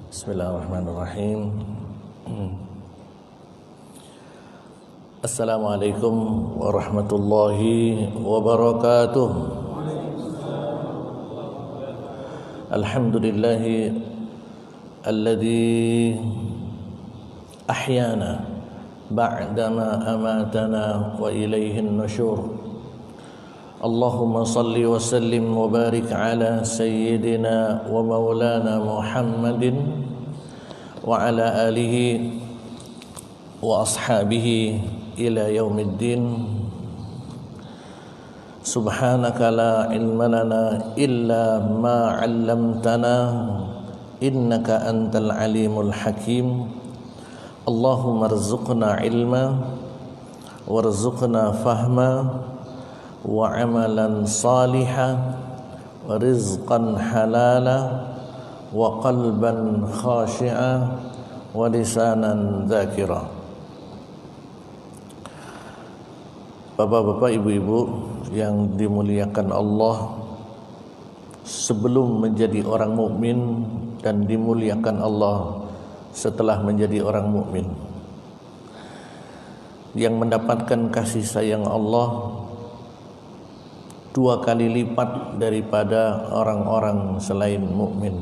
Bismillahirrahmanirrahim. Assalamualaikum warahmatullahi wabarakatuh. Alhamdulillahi alladzi ahyana ba'dama amatana wa ilaihin nusyur. Allahumma salli wa sallim wa barik ala sayyidina wa maulana Muhammadin wa ala alihi wa ashabihi ila yaumiddin. Subhanaka la ilma lana illa ma 'allamtana innaka antal alimul hakim. Allahumma arzuqna ilma warzuqna fahma wa amalan salihah wa rizqan halala wa qalban khashi'a wa lisanan dzakira. Bapak-bapak, ibu-ibu yang dimuliakan Allah, sebelum menjadi orang mukmin dan dimuliakan Allah setelah menjadi orang mukmin, yang mendapatkan kasih sayang Allah 2 kali lipat daripada orang-orang selain mukmin.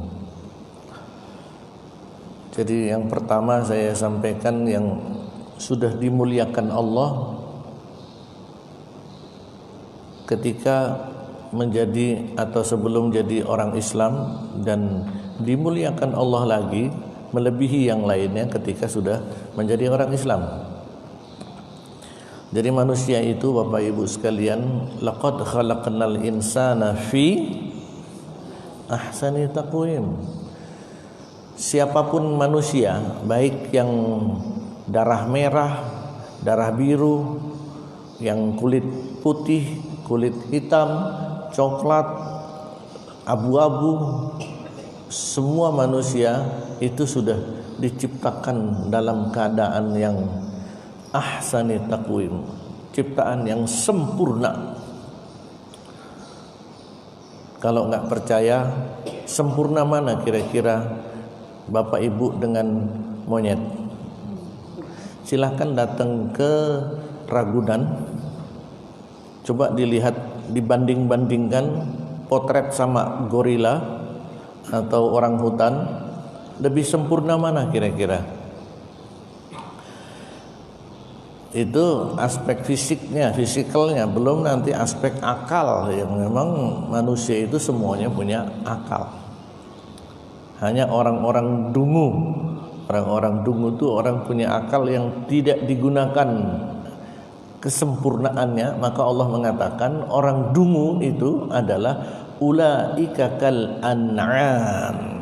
Jadi yang pertama saya sampaikan, yang sudah dimuliakan Allah ketika menjadi atau sebelum jadi orang Islam, dan dimuliakan Allah lagi melebihi yang lainnya ketika sudah menjadi orang Islam. Jadi manusia itu, Bapak Ibu sekalian, laqad khalaqnal insana fi ahsani taqwim. Siapapun manusia, baik yang darah merah, darah biru, yang kulit putih, kulit hitam, coklat, abu-abu, semua manusia itu sudah diciptakan dalam keadaan yang ahsani taqwim, ciptaan yang sempurna. Kalau nggak percaya, sempurna mana kira-kira Bapak Ibu dengan monyet? Silahkan datang ke Ragunan, coba dilihat, dibanding-bandingkan potret sama gorila atau orang hutan, lebih sempurna mana kira-kira? Itu aspek fisiknya, fisikalnya, belum nanti aspek akal, yang memang manusia itu semuanya punya akal. Hanya orang-orang dungu, orang-orang dungu itu orang punya akal yang tidak digunakan kesempurnaannya. Maka Allah mengatakan orang dungu itu adalah ulaika kal an'am.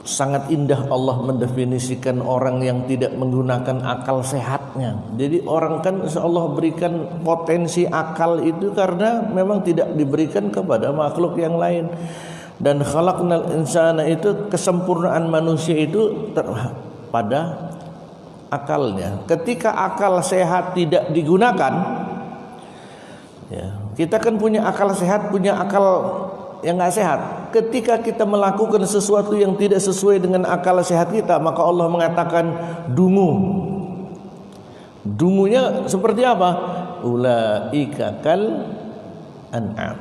Sangat indah Allah mendefinisikan orang yang tidak menggunakan akal sehatnya. Jadi orang kan Allah berikan potensi akal itu karena memang tidak diberikan kepada makhluk yang lain. Dan khalaqnal insana itu, kesempurnaan manusia itu pada akalnya. Ketika akal sehat tidak digunakan, ya, kita kan punya akal sehat, punya akal yang nggak sehat. Ketika kita melakukan sesuatu yang tidak sesuai dengan akal sehat kita, maka Allah mengatakan dungu. Dungunya seperti apa? Ulaika kal an'am.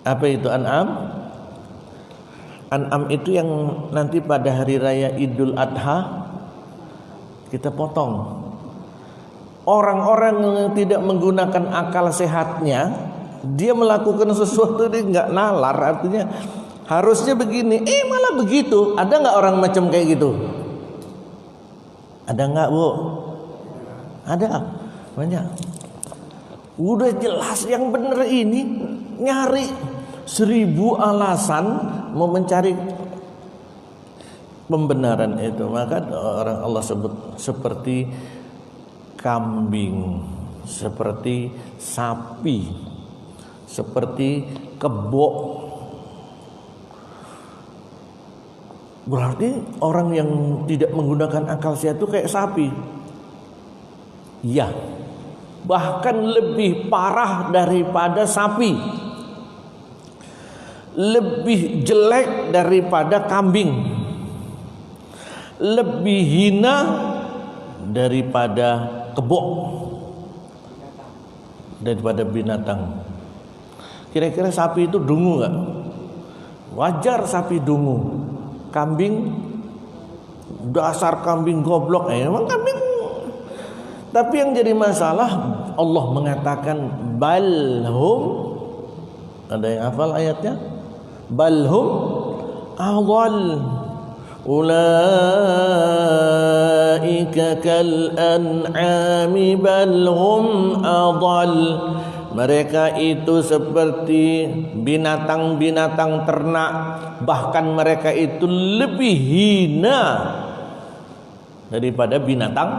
Apa itu an'am? An'am itu yang nanti pada hari raya Idul Adha kita potong. Orang-orang yang tidak menggunakan akal sehatnya, dia melakukan sesuatu dia nggak nalar, artinya harusnya begini, malah begitu. Ada nggak orang macam kayak gitu? Ada nggak, Bu? Ada, banyak. Udah jelas yang benar ini, nyari 1000 alasan mau mencari pembenaran itu. Maka orang Allah sebut seperti kambing, seperti sapi, seperti kebo. Berarti orang yang tidak menggunakan akal sehat itu kayak sapi. Ya, bahkan lebih parah daripada sapi, lebih jelek daripada kambing, lebih hina daripada kebo, daripada binatang. Kira-kira sapi itu dungu gak? Wajar sapi dungu. Kambing, dasar kambing goblok. Emang kambing. Tapi yang jadi masalah, Allah mengatakan balhum, ada yang hafal ayatnya? Balhum adall, ulaika kal an'ami balhum adall. Mereka itu seperti binatang-binatang ternak, bahkan mereka itu lebih hina daripada binatang.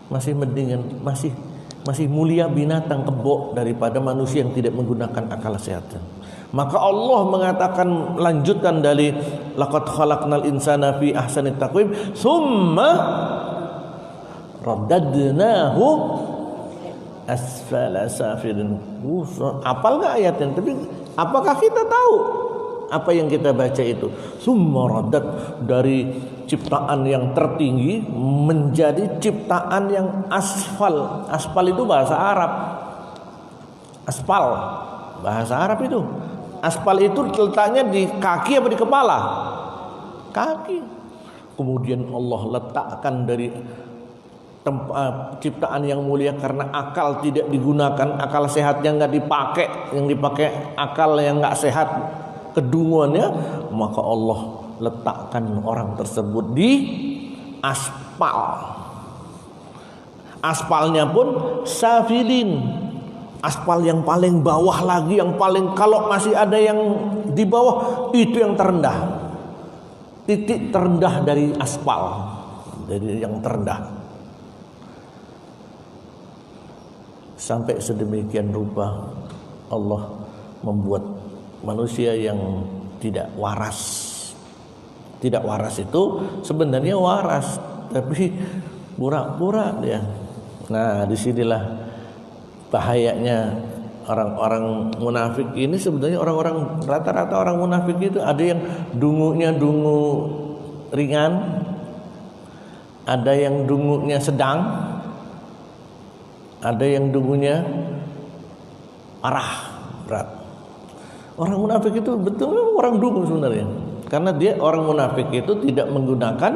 Masih mendingan, masih mulia binatang kebo daripada manusia yang tidak menggunakan akal sehatnya. Maka Allah mengatakan, lanjutan dari laqad khalaqnal insana fi ahsani taqwim tsumma radadnahu asfala safilin. Apal gak ayatnya? Tapi apakah kita tahu apa yang kita baca itu? Summa radat, dari ciptaan yang tertinggi menjadi ciptaan yang asfal. Asfal itu bahasa Arab. Aspal bahasa Arab itu. Aspal itu letaknya di kaki apa di kepala? Kaki. Kemudian Allah letakkan dari ciptaan yang mulia karena akal tidak digunakan, akal sehatnya nggak dipakai, yang dipakai akal yang nggak sehat, kedunguannya, maka Allah letakkan orang tersebut di aspal. Aspalnya pun safilin, aspal yang paling bawah lagi, yang paling, kalau masih ada yang di bawah, itu yang terendah, titik terendah dari aspal, dari yang terendah. Sampai sedemikian rupa Allah membuat manusia yang tidak waras. Tidak waras itu sebenarnya waras, tapi pura-pura dia. Nah, disinilah bahayanya orang-orang munafik ini. Sebenarnya orang-orang, rata-rata orang munafik itu ada yang dungunya dungu ringan, ada yang dungunya sedang, ada yang dungunya parah, berat. Orang munafik itu betul orang dungu sebenarnya. Karena dia, orang munafik itu tidak menggunakan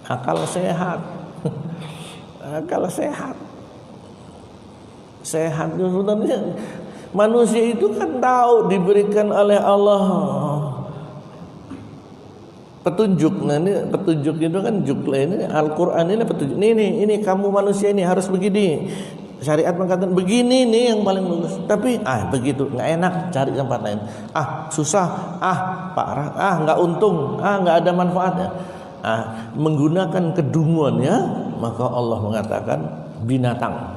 akal sehat. Akal sehat. Sehat itu sebenarnya, manusia itu kan tahu diberikan oleh Allah petunjuk. Nah, ini petunjuk itu kan ini Al-Qur'an, ini petunjuk. Ini kamu manusia ini harus begini. Syariat mengatakan begini nih yang paling bagus. Tapi begitu enggak enak, cari tempat lain. Susah, parah, enggak untung, enggak ada manfaatnya. Menggunakan kedunguannya, maka Allah mengatakan binatang,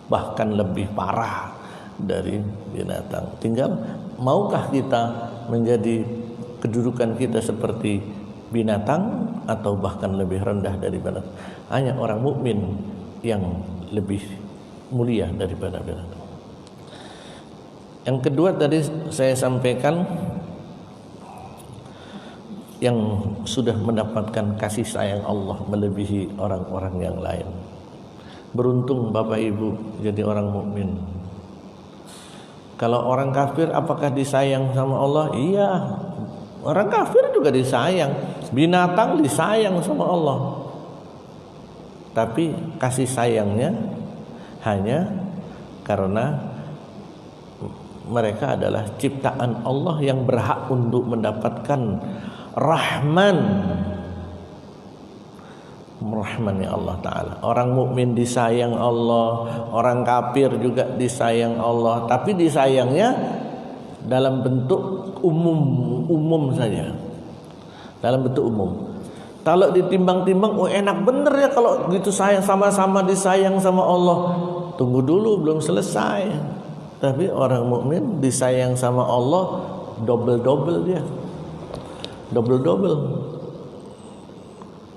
bahkan lebih parah dari binatang. Tinggal maukah kita menjadi kedudukan kita seperti binatang atau bahkan lebih rendah dari binatang. Hanya orang mukmin yang lebih mulia daripada binatang. Yang kedua tadi saya sampaikan, yang sudah mendapatkan kasih sayang Allah melebihi orang-orang yang lain. Beruntung Bapak Ibu jadi orang mukmin. Kalau orang kafir apakah disayang sama Allah? Iya. Orang kafir juga disayang, binatang disayang sama Allah. Tapi kasih sayangnya hanya karena mereka adalah ciptaan Allah yang berhak untuk mendapatkan rahmannya Allah Ta'ala. Orang mukmin disayang Allah, orang kafir juga disayang Allah. Tapi disayangnya dalam bentuk umum saja, dalam bentuk umum. Kalau ditimbang-timbang, enak bener ya kalau gitu sayang, sama-sama disayang sama Allah. Tunggu dulu, belum selesai. Tapi orang mukmin disayang sama Allah double dia. double.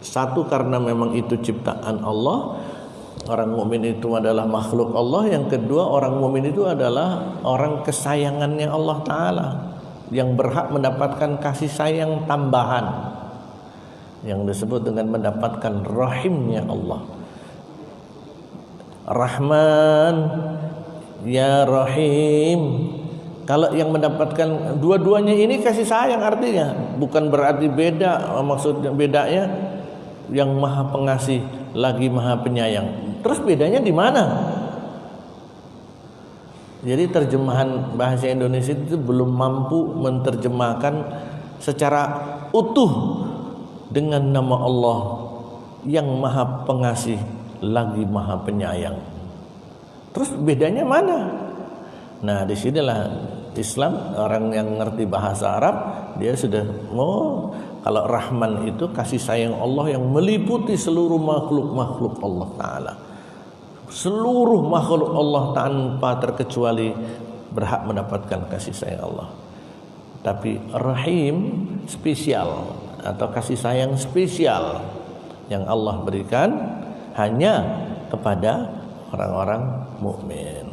Satu karena memang itu ciptaan Allah, orang mukmin itu adalah makhluk Allah. Yang kedua, orang mukmin itu adalah orang kesayangannya Allah Ta'ala, yang berhak mendapatkan kasih sayang tambahan, yang disebut dengan mendapatkan rahimnya Allah. Rahman ya Rahim. Kalau yang mendapatkan dua-duanya ini kasih sayang, artinya bukan berarti beda, maksudnya bedanya yang maha pengasih lagi maha penyayang. Terus bedanya di mana? Jadi terjemahan bahasa Indonesia itu belum mampu menerjemahkan secara utuh dengan nama Allah yang maha pengasih lagi maha penyayang. Terus bedanya mana? Nah, disinilah Islam, orang yang ngerti bahasa Arab, dia sudah kalau Rahman itu kasih sayang Allah yang meliputi seluruh makhluk Allah Ta'ala. Seluruh makhluk Allah tanpa terkecuali berhak mendapatkan kasih sayang Allah. Tapi Rahim spesial, atau kasih sayang spesial yang Allah berikan hanya kepada orang-orang mukmin.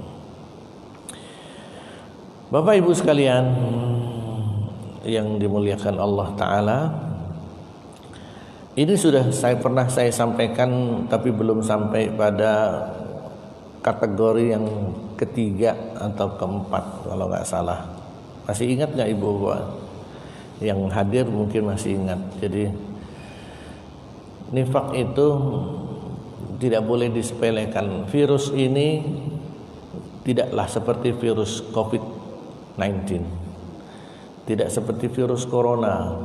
Bapak Ibu sekalian yang dimuliakan Allah Ta'ala, ini sudah pernah saya sampaikan, tapi belum sampai pada kategori yang ketiga atau keempat kalau nggak salah. Masih ingat nggak Ibu Bapak? Yang hadir mungkin masih ingat. Jadi nifak itu tidak boleh disepelekan. Virus ini tidaklah seperti virus COVID-19, tidak seperti virus corona,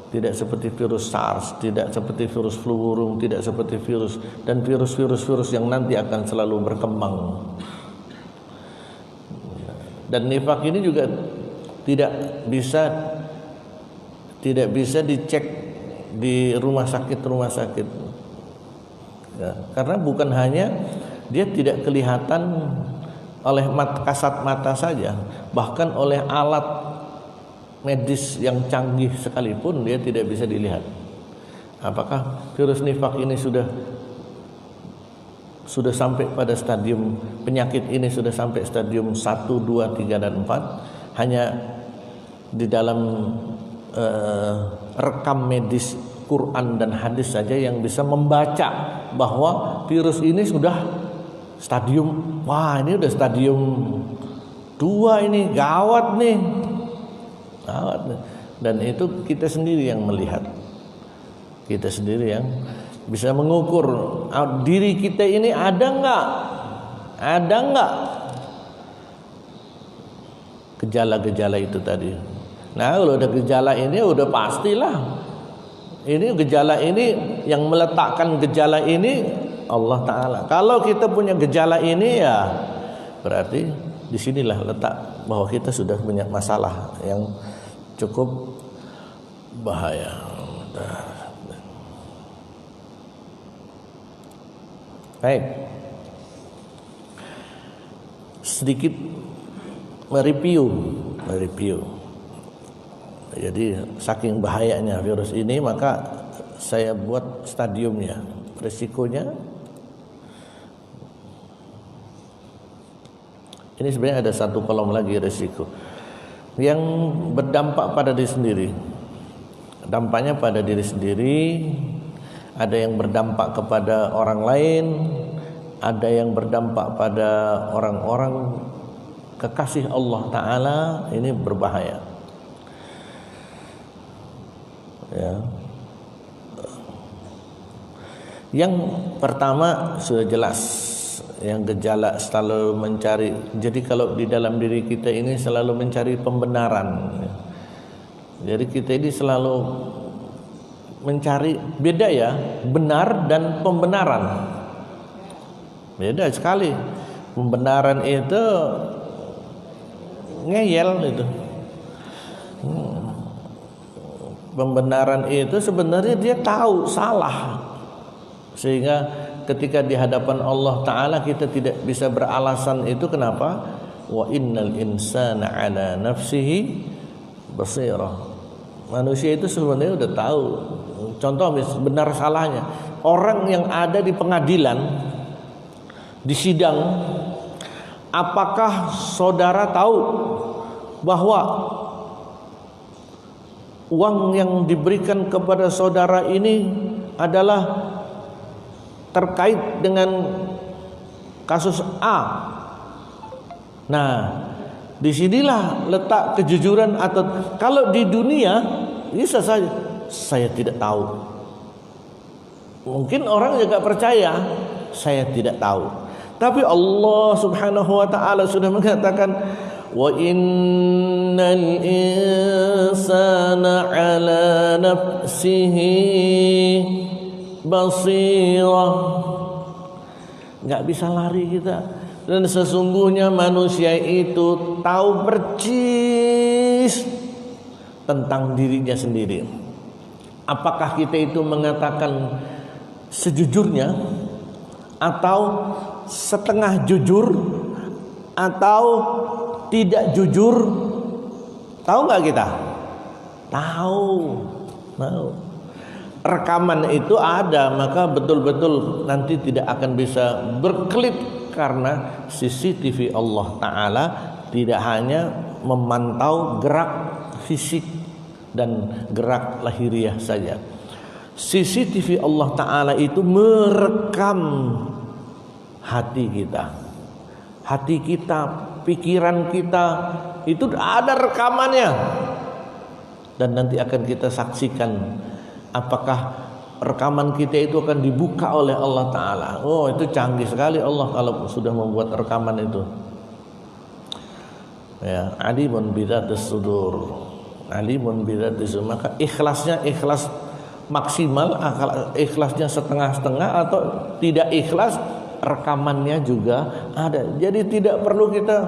tidak seperti virus SARS, tidak seperti virus flu burung, tidak seperti virus dan virus-virus yang nanti akan selalu berkembang. Dan nifak ini juga tidak bisa dicek di rumah sakit ya, karena bukan hanya dia tidak kelihatan oleh kasat mata saja, bahkan oleh alat medis yang canggih sekalipun dia tidak bisa dilihat. Apakah virus nifak ini sudah sampai pada stadium, penyakit ini sudah sampai stadium 1, 2, 3 dan 4? Hanya di dalam rekam medis Quran dan hadis saja yang bisa membaca bahwa virus ini sudah stadium, wah ini udah stadium 2, ini gawat nih. Dan itu kita sendiri yang melihat, kita sendiri yang bisa mengukur diri kita ini ada nggak gejala-gejala itu tadi. Nah, kalau ada gejala ini udah pastilah. Ini gejala ini yang meletakkan gejala ini Allah Ta'ala. Kalau kita punya gejala ini ya berarti disinilah letak bahwa kita sudah punya masalah yang cukup bahaya. Baik. Sedikit mereview. Jadi saking bahayanya virus ini, maka saya buat stadiumnya, risikonya. Ini sebenarnya ada satu kolom lagi risiko yang berdampak pada diri sendiri. Dampaknya pada diri sendiri, ada yang berdampak kepada orang lain, ada yang berdampak pada orang-orang kekasih Allah Ta'ala. Ini berbahaya. Ya. Yang pertama sudah jelas, yang gejala selalu mencari. Jadi kalau di dalam diri kita ini selalu mencari pembenaran. Jadi kita ini selalu mencari, beda ya, benar dan pembenaran. Beda sekali. Pembenaran itu ngeyel itu. Pembenaran itu sebenarnya dia tahu salah, sehingga ketika di hadapan Allah Ta'ala kita tidak bisa beralasan itu. Kenapa? Wa innal insana ala nafsihi basirah. Manusia itu sebenarnya udah tahu. Contoh benar salahnya. Orang yang ada di pengadilan, di sidang, apakah saudara tahu bahwa uang yang diberikan kepada saudara ini adalah terkait dengan kasus A? Nah, disinilah letak kejujuran. Atau kalau di dunia bisa saja saya tidak tahu. Mungkin orang juga percaya saya tidak tahu. Tapi Allah Subhanahu wa taala sudah mengatakan, wa innal insana ala nafsihi basirah. Enggak bisa lari kita. Dan sesungguhnya manusia itu tahu percis tentang dirinya sendiri. Apakah kita itu mengatakan sejujurnya, atau setengah jujur, atau tidak jujur? Tahu nggak kita? Tahu. Rekaman itu ada, maka betul-betul nanti tidak akan bisa berkelit. Karena CCTV Allah Ta'ala tidak hanya memantau gerak fisik dan gerak lahiriah saja. CCTV Allah Ta'ala itu merekam hati kita. Hati kita, pikiran kita, itu ada rekamannya. Dan nanti akan kita saksikan apakah rekaman kita itu akan dibuka oleh Allah Ta'ala. Oh, itu canggih sekali Allah kalau sudah membuat rekaman itu. Ya, alimun bidzatis sudur, alimun bidzatis sudur. Maka ikhlasnya ikhlas maksimal, ikhlasnya setengah-setengah atau tidak ikhlas, rekamannya juga ada. Jadi tidak perlu kita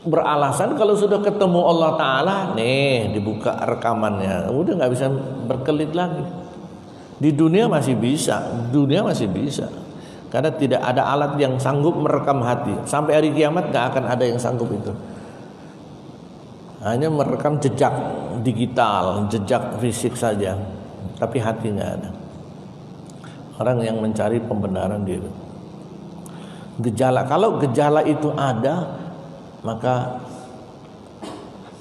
beralasan kalau sudah ketemu Allah Ta'ala, nih dibuka rekamannya, udah nggak bisa berkelit lagi. Di dunia masih bisa, karena tidak ada alat yang sanggup merekam hati. Sampai hari kiamat nggak akan ada yang sanggup itu. Hanya merekam jejak digital, jejak fisik saja, tapi hati nggak ada. Orang yang mencari pembenaran diri. Gejala, kalau gejala itu ada, maka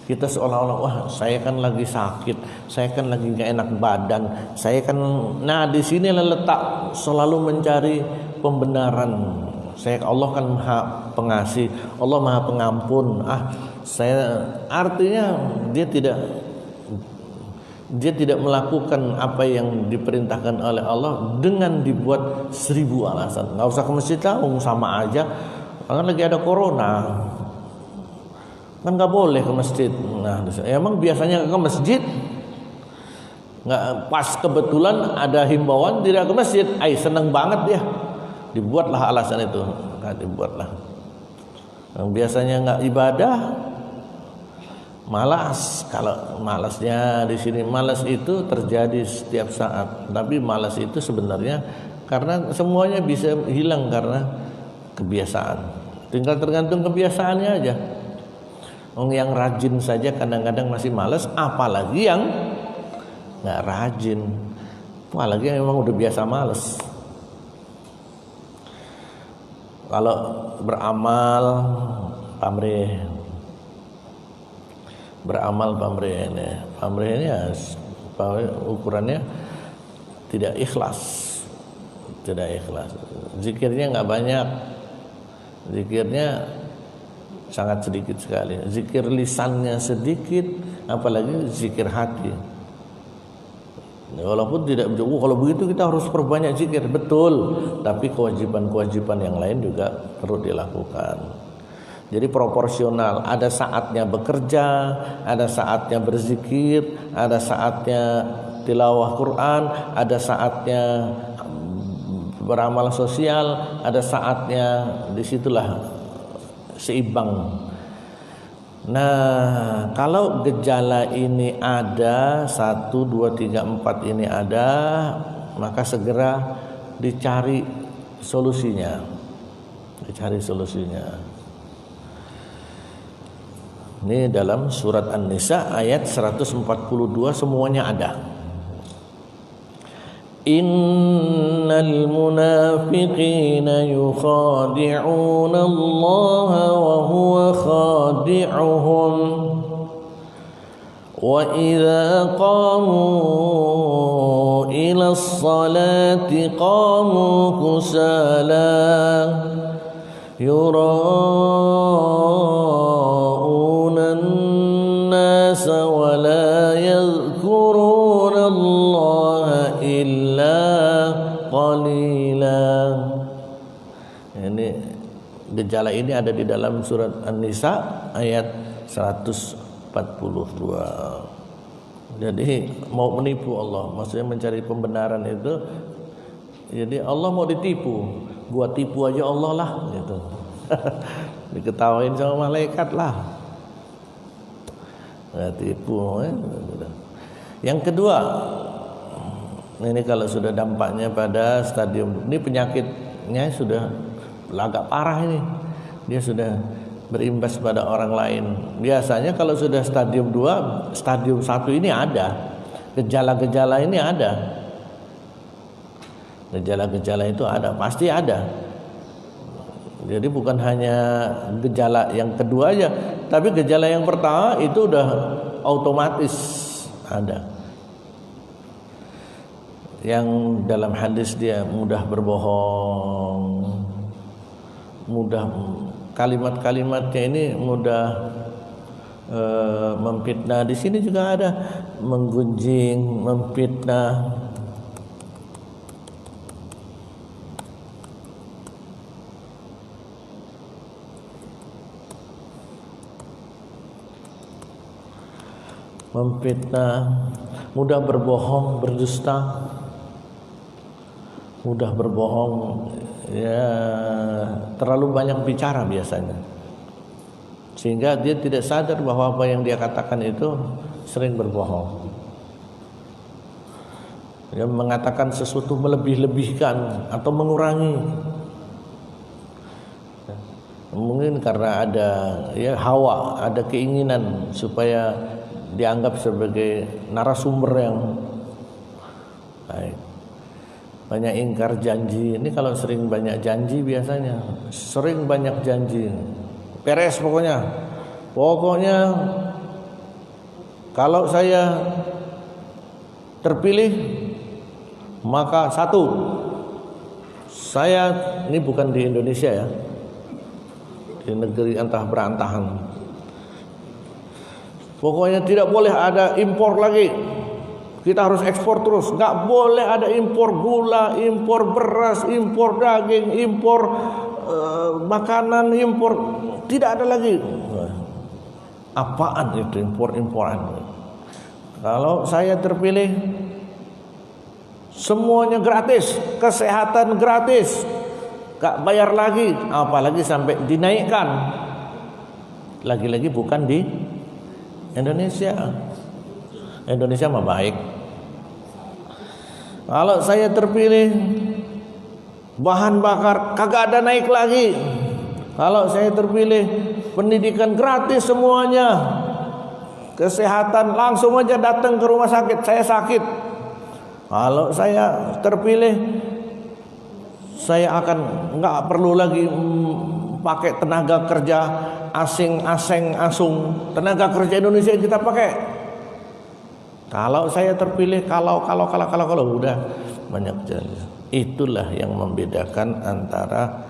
kita seolah-olah, wah saya kan lagi sakit, saya kan lagi gak enak badan, saya kan, nah di sini letak selalu mencari pembenaran. Allah kan Maha Pengasih, Allah Maha Pengampun. Artinya dia tidak melakukan apa yang diperintahkan oleh Allah dengan dibuat 1000 alasan. Nggak usah ke masjid lah, sama aja. Kan lagi ada corona. Kan nggak boleh ke masjid. Nah, emang biasanya ke masjid, nggak pas kebetulan ada himbauan tidak ke masjid, seneng banget dia, dibuatlah alasan itu, dibuatlah. Yang biasanya nggak ibadah, malas. Kalau malasnya di sini, malas itu terjadi setiap saat, tapi malas itu sebenarnya karena semuanya bisa hilang karena kebiasaan. Tinggal tergantung kebiasaannya aja. Yang rajin saja kadang-kadang masih malas, apalagi yang nggak rajin, apalagi yang memang udah biasa malas. Kalau beramal pamrih ini ya, ukurannya tidak ikhlas. Zikirnya nggak banyak, zikirnya sangat sedikit sekali. Zikir lisannya sedikit, apalagi zikir hati. Walaupun tidak jauh, kalau begitu kita harus perbanyak zikir, betul. Tapi kewajiban-kewajiban yang lain juga perlu dilakukan. Jadi proporsional. Ada saatnya bekerja, ada saatnya berzikir, ada saatnya tilawah Quran, ada saatnya beramal sosial, ada saatnya, disitulah seimbang. Nah, kalau gejala ini ada, 1, 2, 3, 4 ini ada, maka segera dicari solusinya. Ini dalam surat An-Nisa ayat 142 semuanya ada. Innal munafiqina yukhadi'una Allah wa huwa khadi'uhum wa idza qamu ila as-salati qamu kusala yura'una an-nas wa la yadhkuruna Allah illa qalila. Ini gejala ini ada di dalam surat An-Nisa ayat 142. Jadi mau menipu Allah, maksudnya mencari pembenaran itu. Jadi Allah mau ditipu, gua tipu aja Allah lah gitu. Diketawain sama malaikat lah. Nggak tipu ya. Yang kedua, ini kalau sudah dampaknya pada stadium, ini penyakitnya sudah agak parah ini. Dia sudah berimbas pada orang lain. Biasanya kalau sudah stadium 2, stadium 1 ini ada. Gejala-gejala ini ada. Gejala-gejala itu ada, pasti ada. Jadi bukan hanya gejala yang kedua aja, tapi gejala yang pertama itu udah otomatis ada. Yang dalam hadis dia mudah berbohong, mudah, kalimat-kalimatnya ini mudah memfitnah. Di sini juga ada menggunjing, memfitnah. Memfitnah, mudah berbohong, berdusta, mudah berbohong, ya terlalu banyak bicara biasanya, sehingga dia tidak sadar bahwa apa yang dia katakan itu sering berbohong. Dia mengatakan sesuatu melebih-lebihkan atau mengurangi, mungkin karena ada ya hawa, ada keinginan supaya dianggap sebagai narasumber yang baik. Banyak ingkar janji. Ini kalau sering banyak janji biasanya, sering banyak janji, beres pokoknya. Pokoknya kalau saya terpilih, maka satu, saya, ini bukan di Indonesia ya, di negeri antah berantahan, pokoknya tidak boleh ada impor lagi. Kita harus ekspor terus. Nggak boleh ada impor gula, impor beras, impor daging, impor makanan, impor. Tidak ada lagi. Apaan itu impor-imporan? Kalau saya terpilih, semuanya gratis, kesehatan gratis, nggak bayar lagi, apalagi sampai dinaikkan. Lagi-lagi bukan di Indonesia. Indonesia mah baik. Kalau saya terpilih, bahan bakar kagak ada naik lagi. Kalau saya terpilih, pendidikan gratis semuanya, kesehatan langsung aja datang ke rumah sakit, saya sakit. Kalau saya terpilih, saya akan nggak perlu lagi pakai tenaga kerja asing, tenaga kerja Indonesia yang kita pakai. Kalau saya terpilih, kalau udah banyak jenis. Itulah yang membedakan antara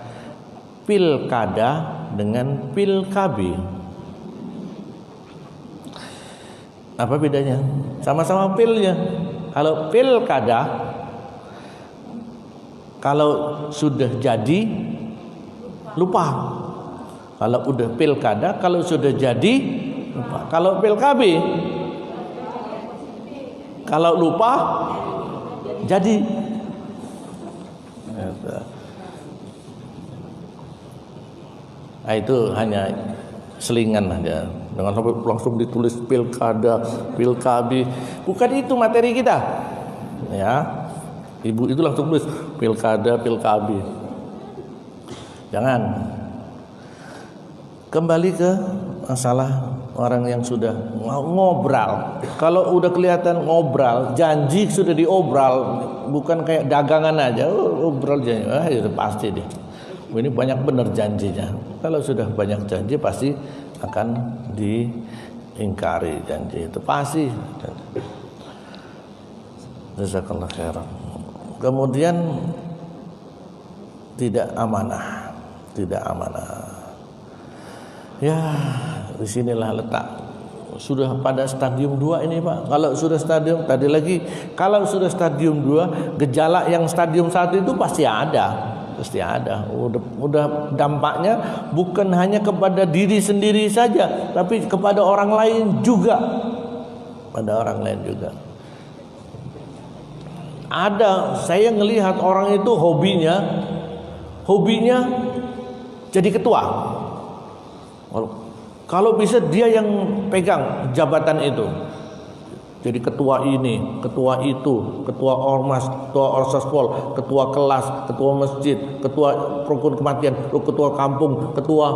pilkada dengan pilkabi. Apa bedanya? Sama-sama pilnya. Kalau pilkada, kalau sudah jadi lupa. Kalau udah pilkada, kalau sudah jadi lupa. Kalau pilkabi, kalau lupa jadi. Nah, itu hanya selingan aja. Dengan langsung ditulis pilkada, pilkabi. Bukan itu materi kita. Ya. Ibu itu langsung tulis pilkada, pilkabi. Jangan. Kembali ke masalah orang yang sudah ngobral. Kalau udah kelihatan ngobral, janji sudah diobral, bukan kayak dagangan aja, obral janji, itu pasti deh. Ini banyak benar janjinya. Kalau sudah banyak janji pasti akan diingkari janji itu pasti. Jazakallah khairan. Kemudian tidak amanah. Ya, disinilah letak. Sudah pada stadium 2 ini Pak. Kalau sudah stadium tadi lagi, kalau sudah stadium 2, gejala yang stadium 1 itu pasti ada. Udah dampaknya bukan hanya kepada diri sendiri saja, tapi kepada orang lain juga. Ada, saya ngelihat orang itu hobinya jadi ketua. Kalau bisa dia yang pegang jabatan itu. Jadi ketua ini, ketua itu, ketua ormas, ketua orsaspol, ketua kelas, ketua masjid, ketua rukun kematian, ketua kampung, ketua,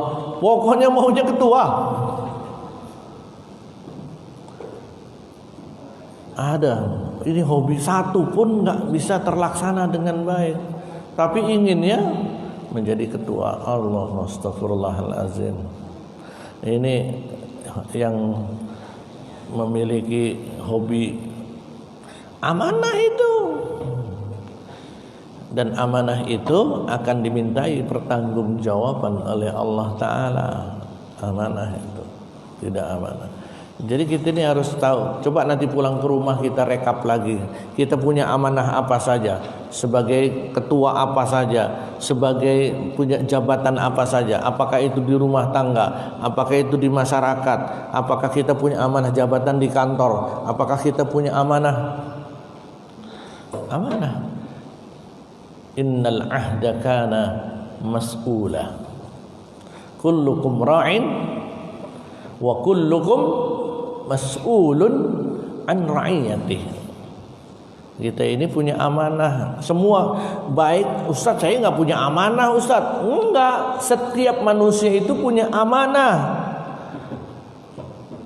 pokoknya maunya ketua. Ada, ini hobi satu pun nggak bisa terlaksana dengan baik, tapi inginnya menjadi ketua. Allah, astagfirullahalazim. Ini yang memiliki hobi amanah itu, dan amanah itu akan dimintai pertanggungjawaban oleh Allah Ta'ala. Amanah itu tidak amanah. Jadi kita ini harus tahu. Coba nanti pulang ke rumah kita rekap lagi. Kita punya amanah apa saja, sebagai ketua apa saja, sebagai punya jabatan apa saja. Apakah itu di rumah tangga, apakah itu di masyarakat, apakah kita punya amanah jabatan di kantor, apakah kita punya amanah. Innal ahda kana mas'ula. Kullukum ra'in wa kullukum mas'ulun an ra'iyatih. Kita ini punya amanah semua. Baik, Ustaz, saya nggak punya amanah, Ustaz. Enggak, setiap manusia itu punya amanah.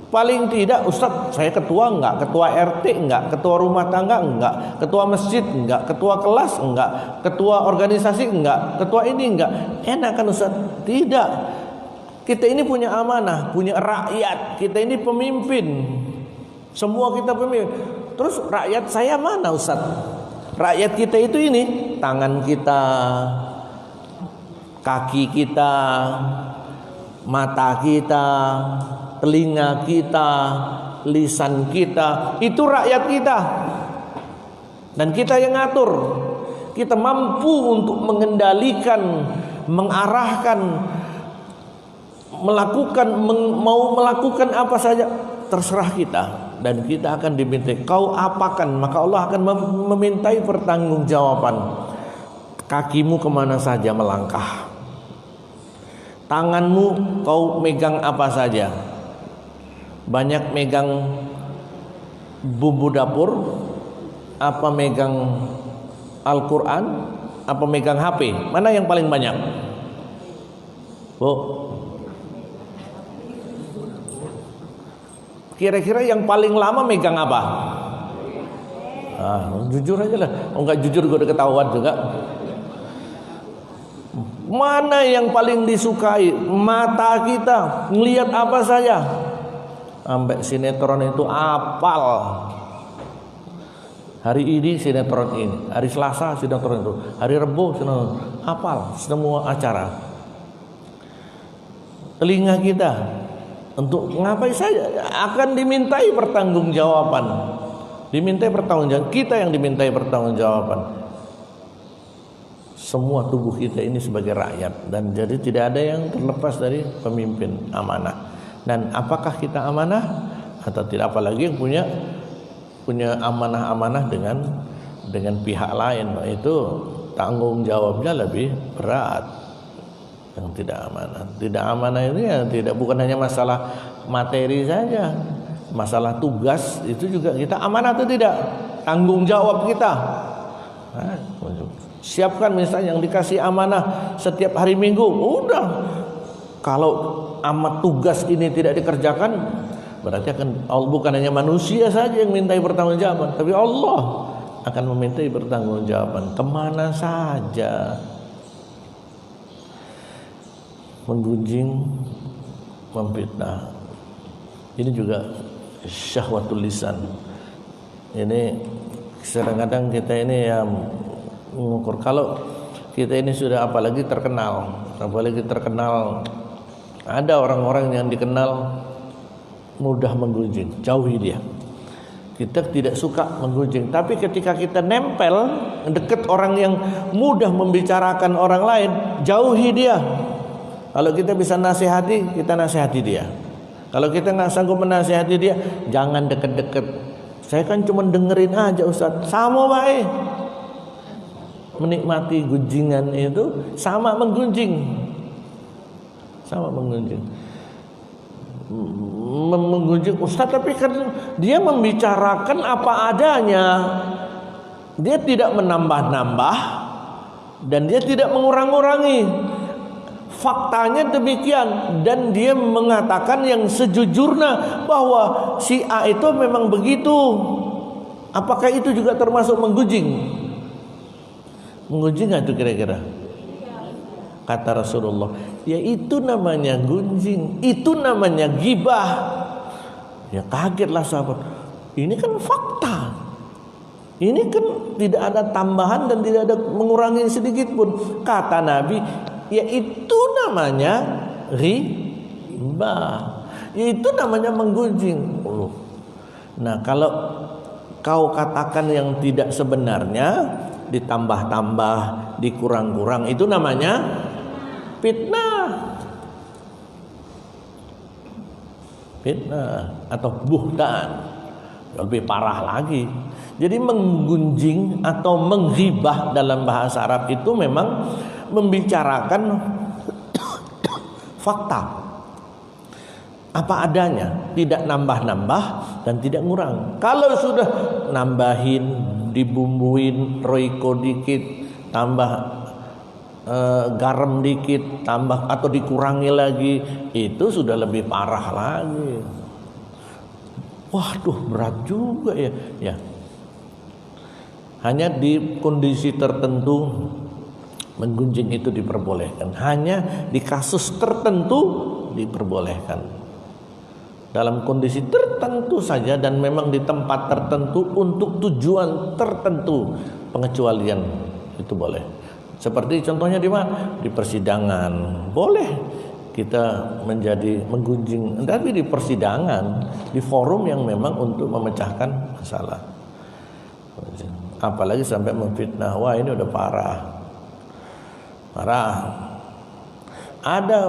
Paling tidak, Ustaz, saya ketua enggak, ketua RT enggak, ketua rumah tangga enggak, ketua masjid enggak, ketua kelas enggak, ketua organisasi enggak, ketua ini enggak. Enak kan Ustaz? Tidak. Kita ini punya amanah, punya rakyat. Kita ini pemimpin. Semua kita pemimpin. Terus rakyat saya mana Ustaz? Rakyat kita itu ini, tangan kita, kaki kita, mata kita, telinga kita, lisan kita. Itu rakyat kita. Dan kita yang ngatur. Kita mampu untuk mengendalikan, mengarahkan, mau melakukan apa saja, terserah kita. Dan kita akan dimintai, kau apakan, maka Allah akan memintai pertanggungjawaban. Kakimu kemana saja melangkah, tanganmu kau megang apa saja. Banyak megang bumbu dapur, apa megang Al-Quran, apa megang HP? Mana yang paling banyak? Kira-kira yang paling lama megang apa? Jujur aja lah. Enggak jujur gue udah ketahuan juga. Mana yang paling disukai? Mata kita ngelihat apa saja. Sampai sinetron itu apal. Hari ini sinetron ini, hari Selasa sinetron itu, hari Rebo sinetron, apal semua acara. Telinga kita untuk ngapain saja akan dimintai pertanggungjawaban. Kita yang dimintai pertanggungjawaban. Semua tubuh kita ini sebagai rakyat, dan jadi tidak ada yang terlepas dari pemimpin amanah. Dan apakah kita amanah atau tidak? Apalagi yang punya amanah-amanah dengan pihak lain, itu tanggung jawabnya lebih berat. Yang tidak amanah ini ya bukan hanya masalah materi saja, masalah tugas itu juga kita amanah atau tidak, tanggung jawab kita. Siapkan misalnya yang dikasih amanah setiap hari Minggu, udah Kalau amat tugas ini tidak dikerjakan, berarti bukan hanya manusia saja yang mintai pertanggungjawaban, tapi Allah akan memintai pertanggungjawaban kemana saja. Menggunjing, memfitnah, ini juga syahwatul lisan. Ini kadang-kadang kita ini yang mengukur. Kalau kita ini sudah apalagi terkenal, ada orang-orang yang dikenal mudah menggunjing, jauhi dia. Kita tidak suka menggunjing, tapi ketika kita nempel dekat orang yang mudah membicarakan orang lain, jauhi dia. Kalau kita bisa nasihati, kita nasihati dia. Kalau kita nggak sanggup menasihati dia, jangan deket-deket. Saya kan cuma dengerin aja Ustaz. Sama baik. Menikmati gunjingan itu sama menggunjing. Menggunjing Ustaz, tapi kan dia membicarakan apa adanya. Dia tidak menambah-nambah dan dia tidak mengurang-urangi. Faktanya demikian, dan dia mengatakan yang sejujurnya bahwa si A itu memang begitu. Apakah itu juga termasuk menggunjing? Menggunjing nggak itu kira-kira? Kata Rasulullah, ya itu namanya gunjing, itu namanya gibah. Ya kagetlah sahabat. Ini kan fakta. Ini kan tidak ada tambahan dan tidak ada mengurangi sedikit pun. Kata Nabi, ya itu namanya riba. Ya itu namanya menggunjing. Nah, kalau kau katakan yang tidak sebenarnya, ditambah-tambah, dikurang-kurang, itu namanya fitnah. Fitnah atau buhtan. Lebih parah lagi. Jadi menggunjing atau menghibah dalam bahasa Arab itu memang membicarakan fakta apa adanya, tidak nambah-nambah dan tidak ngurang. Kalau sudah nambahin, dibumbuin roiko dikit, tambah garam dikit, tambah atau dikurangi lagi, itu sudah lebih parah lagi. Waduh, berat juga ya. Ya. Hanya di kondisi tertentu menggunjing itu diperbolehkan. Hanya di kasus tertentu diperbolehkan. Dalam kondisi tertentu saja dan memang di tempat tertentu untuk tujuan tertentu pengecualian itu boleh. Seperti contohnya di mana? Di persidangan. Boleh kita menjadi menggunjing, tapi di persidangan, di forum yang memang untuk memecahkan masalah. Apalagi sampai memfitnah. Wah, ini udah parah. Ada,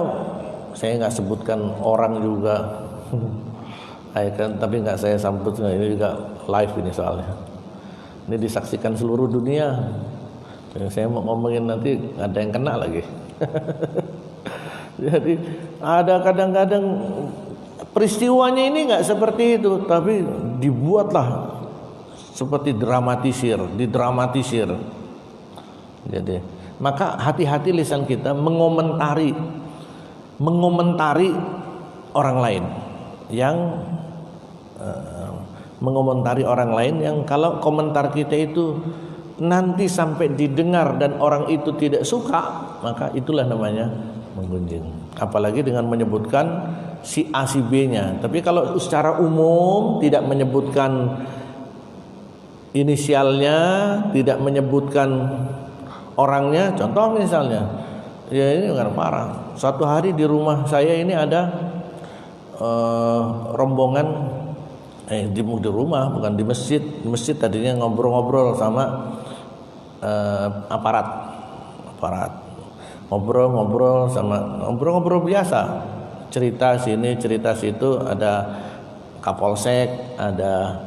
saya nggak sebutkan orang juga, tapi nggak saya sebutkan, ini juga live ini soalnya. Ini disaksikan seluruh dunia. Saya mau ngomongin nanti ada yang kena lagi. Jadi ada kadang-kadang peristiwanya ini nggak seperti itu, tapi dibuatlah seperti didramatisir. Jadi maka hati-hati lisan kita mengomentari orang lain yang kalau komentar kita itu nanti sampai didengar dan orang itu tidak suka, maka itulah namanya menggunjing. Apalagi dengan menyebutkan si A si B-nya. Tapi kalau secara umum tidak menyebutkan inisialnya, tidak menyebutkan orangnya, contoh misalnya, ya ini kan parah. Suatu hari di rumah saya ini ada rombongan di rumah, bukan di masjid. Di masjid tadinya ngobrol-ngobrol sama aparat. Ngobrol biasa, cerita sini cerita situ, ada kapolsek, ada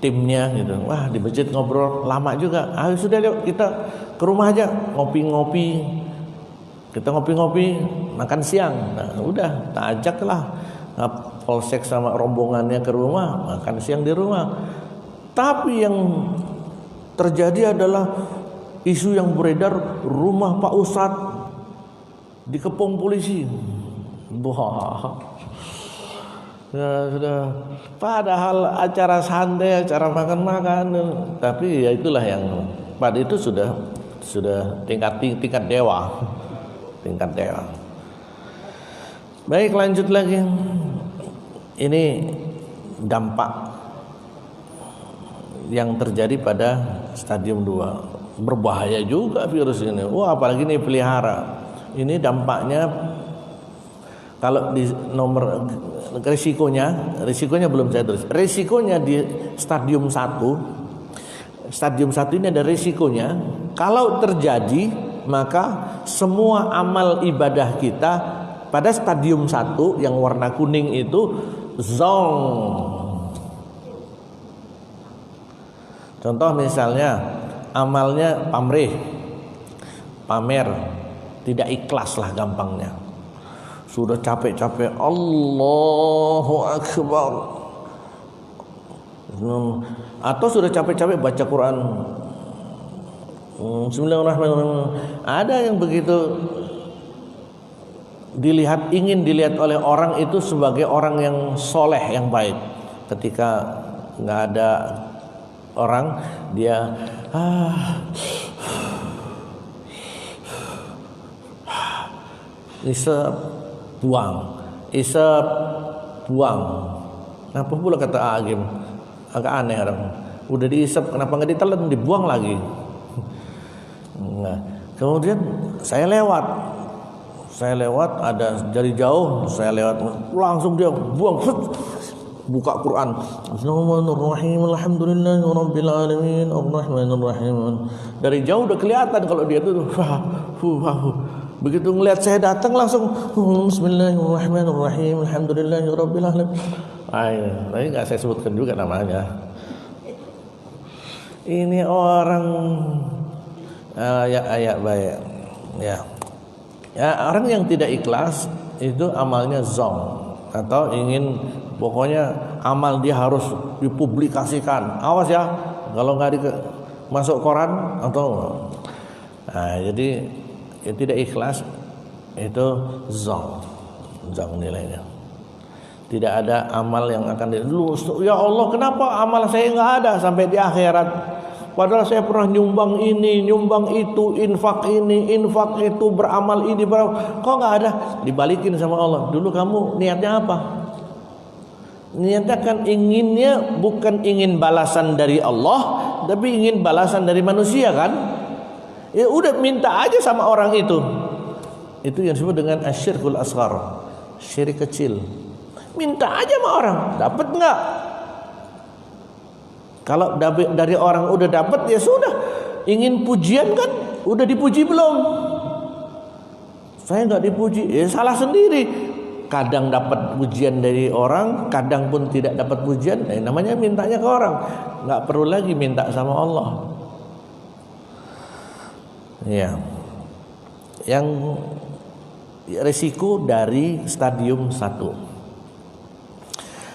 timnya gitu. Wah, di masjid ngobrol lama juga. Sudah yuk kita ke rumah aja ngopi-ngopi. Kita ngopi-ngopi makan siang. Nah, udah tak ajaklah kapolsek sama rombongannya ke rumah makan siang di rumah. Tapi yang terjadi adalah isu yang beredar, rumah Pak Ustadz dikepung polisi. Wah. Ya, sudah. Padahal acara santai, acara makan-makan, tapi ya itulah yang pada itu sudah tingkat dewa, tingkat dewa. Baik, lanjut lagi. Ini dampak yang terjadi pada stadium 2. Berbahaya juga virus ini. Wah, apalagi ini pelihara. Ini dampaknya kalau di nomor risikonya belum saya tulis. Risikonya di stadium 1. Stadium 1 ini ada risikonya. Kalau terjadi, maka semua amal ibadah kita pada stadium 1 yang warna kuning itu zong. Contoh misalnya amalnya pamer, tidak ikhlas lah gampangnya. Sudah capek-capek Allahu Akbar, atau sudah capek-capek baca Quran Bismillahirrahmanirrahim. Ada yang begitu ingin dilihat oleh orang itu sebagai orang yang soleh, yang baik. Ketika nggak ada orang, dia isep buang. Apa pula kata Agim? Agak aneh orang. Udah diisep, kenapa nggak ditelan, dibuang lagi? Nah, kemudian saya lewat ada dari jauh, saya lewat langsung dia buang, buka Quran. Bismillahirrahmanirrahim. Alhamdulillahirabbil alamin arrahmanirrahim. Dari jauh udah kelihatan kalau dia tuh begitu ngelihat saya datang langsung Bismillahirrahmanirrahim alhamdulillahirabbil alamin. Tapi enggak saya sebutkan juga namanya. Ini orang ayat baik. Ya, orang yang tidak ikhlas itu amalnya zong, atau ingin pokoknya amal dia harus dipublikasikan. Awas ya kalau nggak masuk koran atau jadi yang tidak ikhlas itu zong nilainya. Tidak ada amal yang akan ya Allah, kenapa amal saya nggak ada sampai di akhirat? Padahal saya pernah nyumbang ini, nyumbang itu, infak ini, infak itu, beramal ini, kok nggak ada? Dibalikin sama Allah. Dulu kamu niatnya apa? Niatnya kan inginnya bukan ingin balasan dari Allah, tapi ingin balasan dari manusia kan? Ya udah minta aja sama orang itu. Itu yang disebut dengan asyirkul asghar, syirik kecil. Minta aja sama orang, dapat nggak? Kalau dari orang udah dapat ya sudah. Ingin pujian kan? Udah dipuji belum? Saya nggak dipuji, ya salah sendiri. Kadang dapat pujian dari orang, kadang pun tidak dapat pujian. Namanya mintanya ke orang. Nggak perlu lagi minta sama Allah. Ya. Yang risiko dari stadium 1.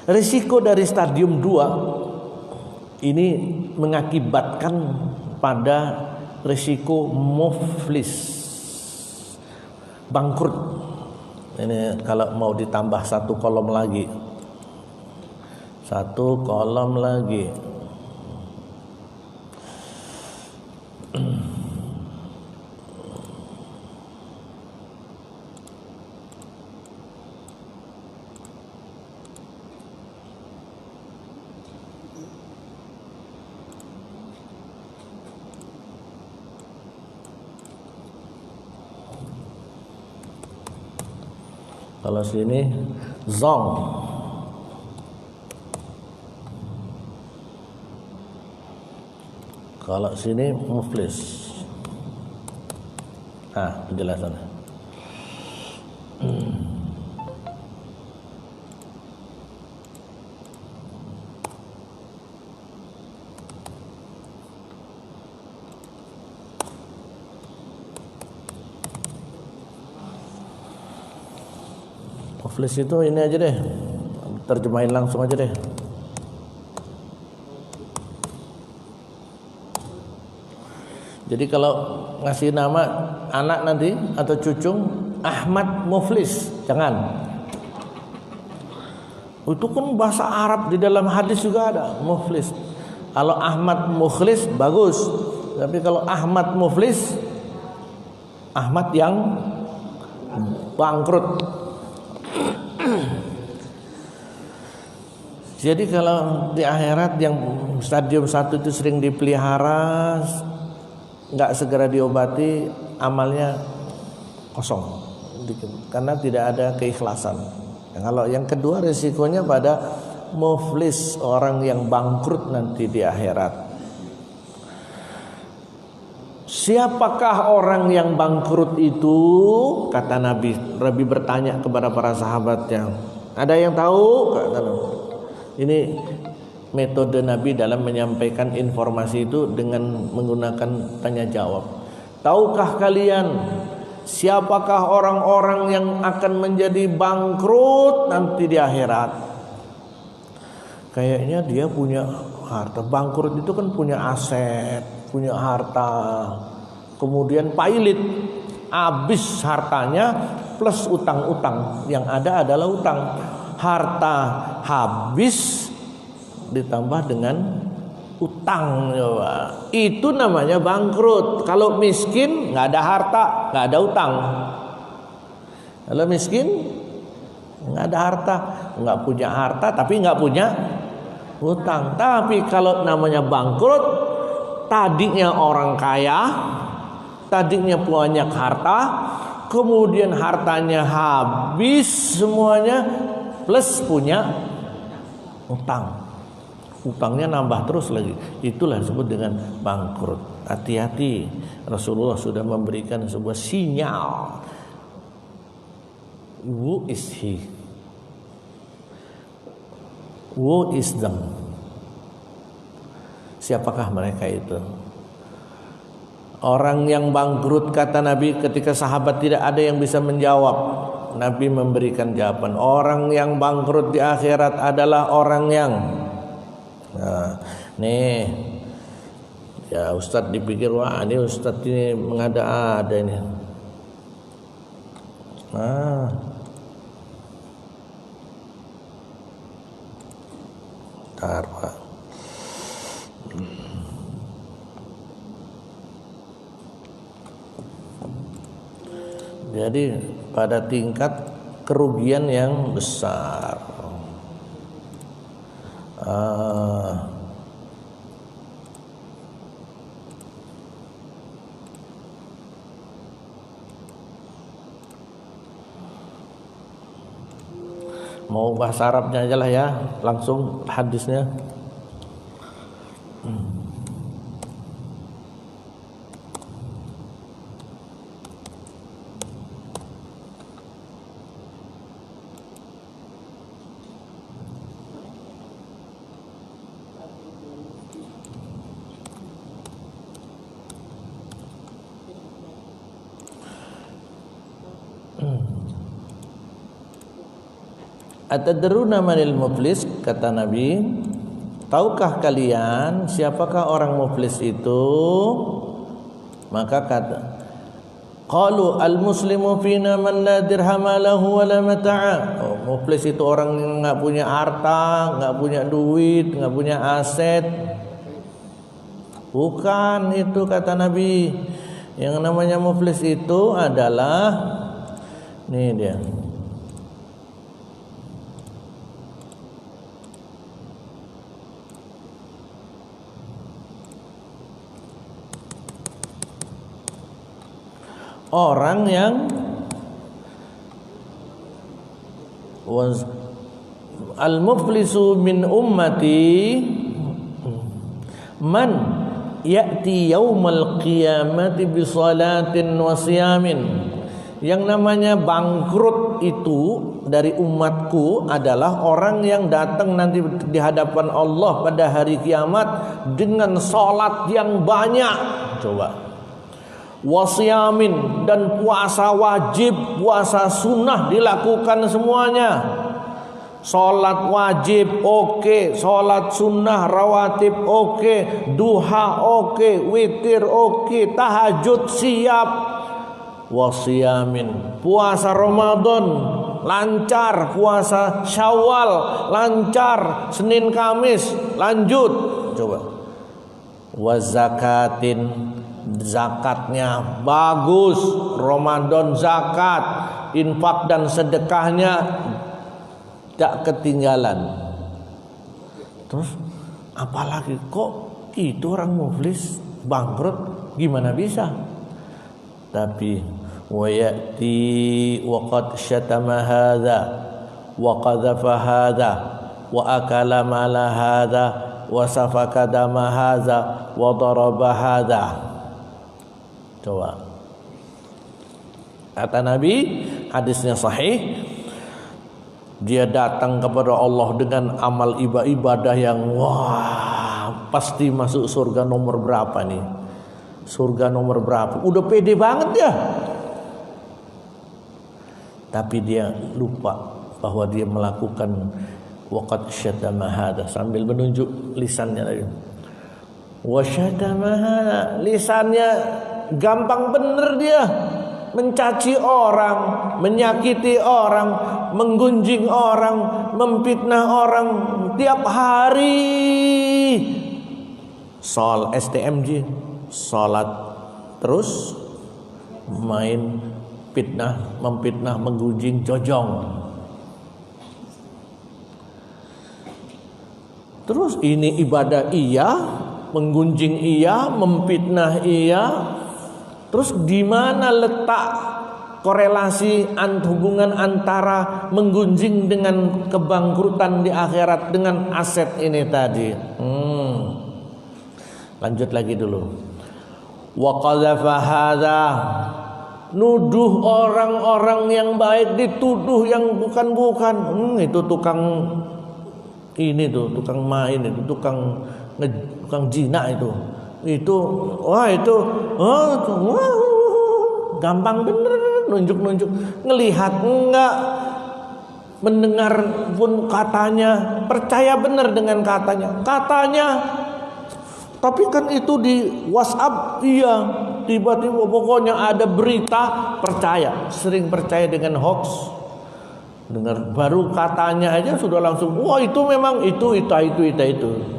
Risiko dari stadium 2 ini mengakibatkan pada risiko muflis, bangkrut. Ini kalau mau ditambah satu kolom lagi. Kalau sini zong, kalau sini muflis. Penjelasannya. Muflis itu ini aja deh, terjemahin langsung aja deh. Jadi kalau ngasih nama anak nanti atau cucung Ahmad Muflis, jangan. Itu kan bahasa Arab, di dalam hadis juga ada muflis. Kalau Ahmad Mukhlis bagus, tapi kalau Ahmad Muflis, Ahmad yang bangkrut. Jadi kalau di akhirat yang stadium 1 itu sering dipelihara, nggak segera diobati, amalnya kosong, karena tidak ada keikhlasan. Kalau yang kedua resikonya pada muflis, orang yang bangkrut nanti di akhirat. Siapakah orang yang bangkrut itu? Kata Nabi. Nabi bertanya kepada para sahabatnya. Ada yang tahu? Kata Nabi. Ini metode Nabi dalam menyampaikan informasi itu dengan menggunakan tanya jawab. Tahukah kalian siapakah orang-orang yang akan menjadi bangkrut nanti di akhirat? Kayaknya dia punya harta. Bangkrut itu kan punya aset, punya harta, kemudian pailit, habis hartanya plus utang-utang. Yang ada adalah utang. Harta habis ditambah dengan utang, itu namanya bangkrut. Kalau miskin nggak ada harta, nggak ada utang. Kalau miskin nggak ada harta, nggak punya harta tapi nggak punya utang. Tapi kalau namanya bangkrut, tadinya orang kaya, tadinya banyak harta, kemudian hartanya habis semuanya, plus punya utang. Utangnya nambah terus lagi. Itulah disebut dengan bangkrut. Hati-hati, Rasulullah sudah memberikan sebuah sinyal. Who is he? Who is them? Siapakah mereka itu? Orang yang bangkrut, kata Nabi, ketika sahabat tidak ada yang bisa menjawab, Nabi memberikan jawaban. Orang yang bangkrut di akhirat adalah orang yang, nah, nih, ya Ustadz dipikir, wah ini Ustadz ini mengada-ada ini. Bentar, Pak. Jadi pada tingkat kerugian yang besar. Mau bahasa Arabnya aja lah ya, langsung hadisnya. Atadruna manil muflis, kata Nabi, tahukah kalian siapakah orang muflis itu? Maka kata, qalu al muslimu fina man la dirhama lahu wa la mata'a. Muflis itu orang yang enggak punya harta, enggak punya duit, enggak punya aset. Bukan itu, kata Nabi. Yang namanya muflis itu adalah, nih dia, orang yang al-muflisu min ummati man ya'ti yaumal qiyamati bi salatin wa siyamin. Yang namanya bangkrut itu dari umatku adalah orang yang datang nanti di hadapan Allah pada hari kiamat dengan salat yang banyak. Coba, wasiyamin, dan puasa wajib, puasa sunnah dilakukan semuanya. Salat wajib oke, salat sunnah rawatib oke, duha oke, witir oke, tahajud siap. Wasiyamin, puasa Ramadan lancar, puasa Syawal lancar, Senin Kamis lanjut. Coba. Wa zakatin, zakatnya bagus, Ramadan zakat, infak dan sedekahnya tak ketinggalan. Terus apalagi kok itu orang muflis bangkrut, gimana bisa? Tapi wa ya'ti wa qad syatama hadza wa qadhafa hadza wa akala mala hadza wa safaka dama hadza wa daraba hadza. Coba. Kata Nabi, hadisnya sahih, dia datang kepada Allah dengan amal ibadah yang wah, pasti masuk surga nomor berapa nih? Surga nomor berapa? Udah pede banget ya. Tapi dia lupa bahwa dia melakukan waqad syatama hadza sambil menunjuk lisannya lagi. Wa syatama hadza, lisannya gampang bener dia. Mencaci orang, menyakiti orang, menggunjing orang, memfitnah orang tiap hari. Soal STMJ, salat terus main fitnah, memfitnah, menggunjing, jojong. Terus ini ibadah iya, menggunjing iya, memfitnah iya. Terus di mana letak korelasi hubungan antara menggunjing dengan kebangkrutan di akhirat dengan aset ini tadi? Lanjut lagi dulu. Wa qadhafa hadza, nuduh orang-orang yang baik dituduh yang bukan-bukan. Itu tukang ini tuh, tukang main itu, tukang zina itu. Gampang bener nunjuk-nunjuk, ngelihat enggak, mendengar pun katanya, percaya bener dengan katanya, tapi kan itu di WhatsApp iya, tiba-tiba pokoknya ada berita, percaya, sering percaya dengan hoax. Dengar baru katanya aja sudah langsung, wah itu memang itu,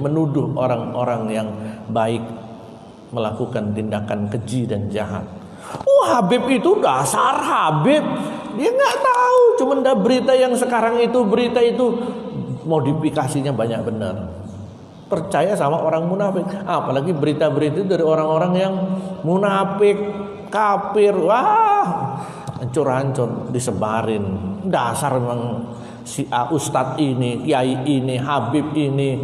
menuduh orang-orang yang baik melakukan tindakan keji dan jahat. Habib itu dasar Habib, dia nggak tahu, cuman ada berita yang sekarang itu, berita itu modifikasinya banyak benar. Percaya sama orang munafik, apalagi berita-berita dari orang-orang yang munafik, kafir, wah hancur-hancur disebarin. Dasar memang si ustadz ini, kiai ini, Habib ini.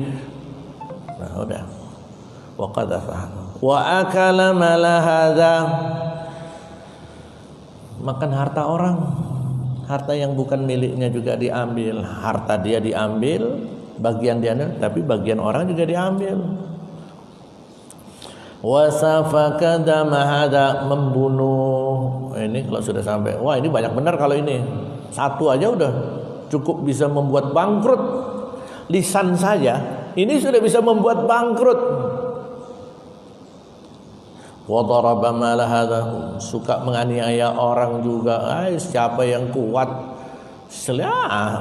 Nah udah. Wa qadhafa wa akala mala hadza, makan harta orang, harta yang bukan miliknya juga diambil. Harta dia diambil, bagian dia, tapi bagian orang juga diambil. Wa safaka dama hadza, membunuh. Ini kalau sudah sampai, wah ini banyak benar. Kalau ini satu aja udah cukup bisa membuat bangkrut. Lisan saja ini sudah bisa membuat bangkrut. Wa daraba mala hadza, suka menganiaya orang juga. Siapa yang kuat?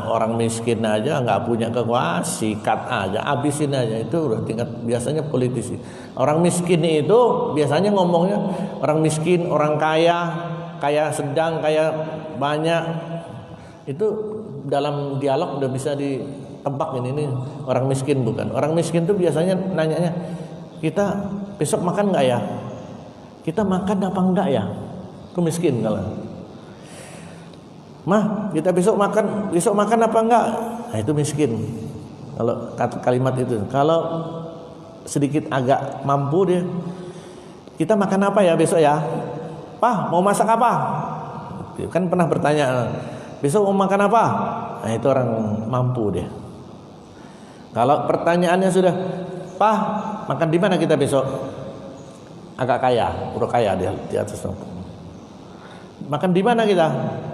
Orang miskin aja nggak punya kekuatan, sikat aja, habisin aja. Itu udah tingkat biasanya politisi. Orang miskin itu biasanya ngomongnya orang miskin, orang kaya, kaya sedang, kaya banyak. Itu dalam dialog udah bisa ditebak ini orang miskin bukan. Orang miskin tuh biasanya nanyanya, kita besok makan nggak ya? Kita makan apa enggak ya? Itu miskin kalau. Mah, kita besok makan apa enggak? Nah, itu miskin. Kalau kalimat itu. Kalau sedikit agak mampu dia, kita makan apa ya besok ya? Pak, mau masak apa? Kan pernah bertanya, besok mau makan apa? Nah, itu orang mampu dia. Kalau pertanyaannya sudah, Pak, makan di mana kita besok? Agak kaya, udah kaya dia di atas. Makan di mana kita?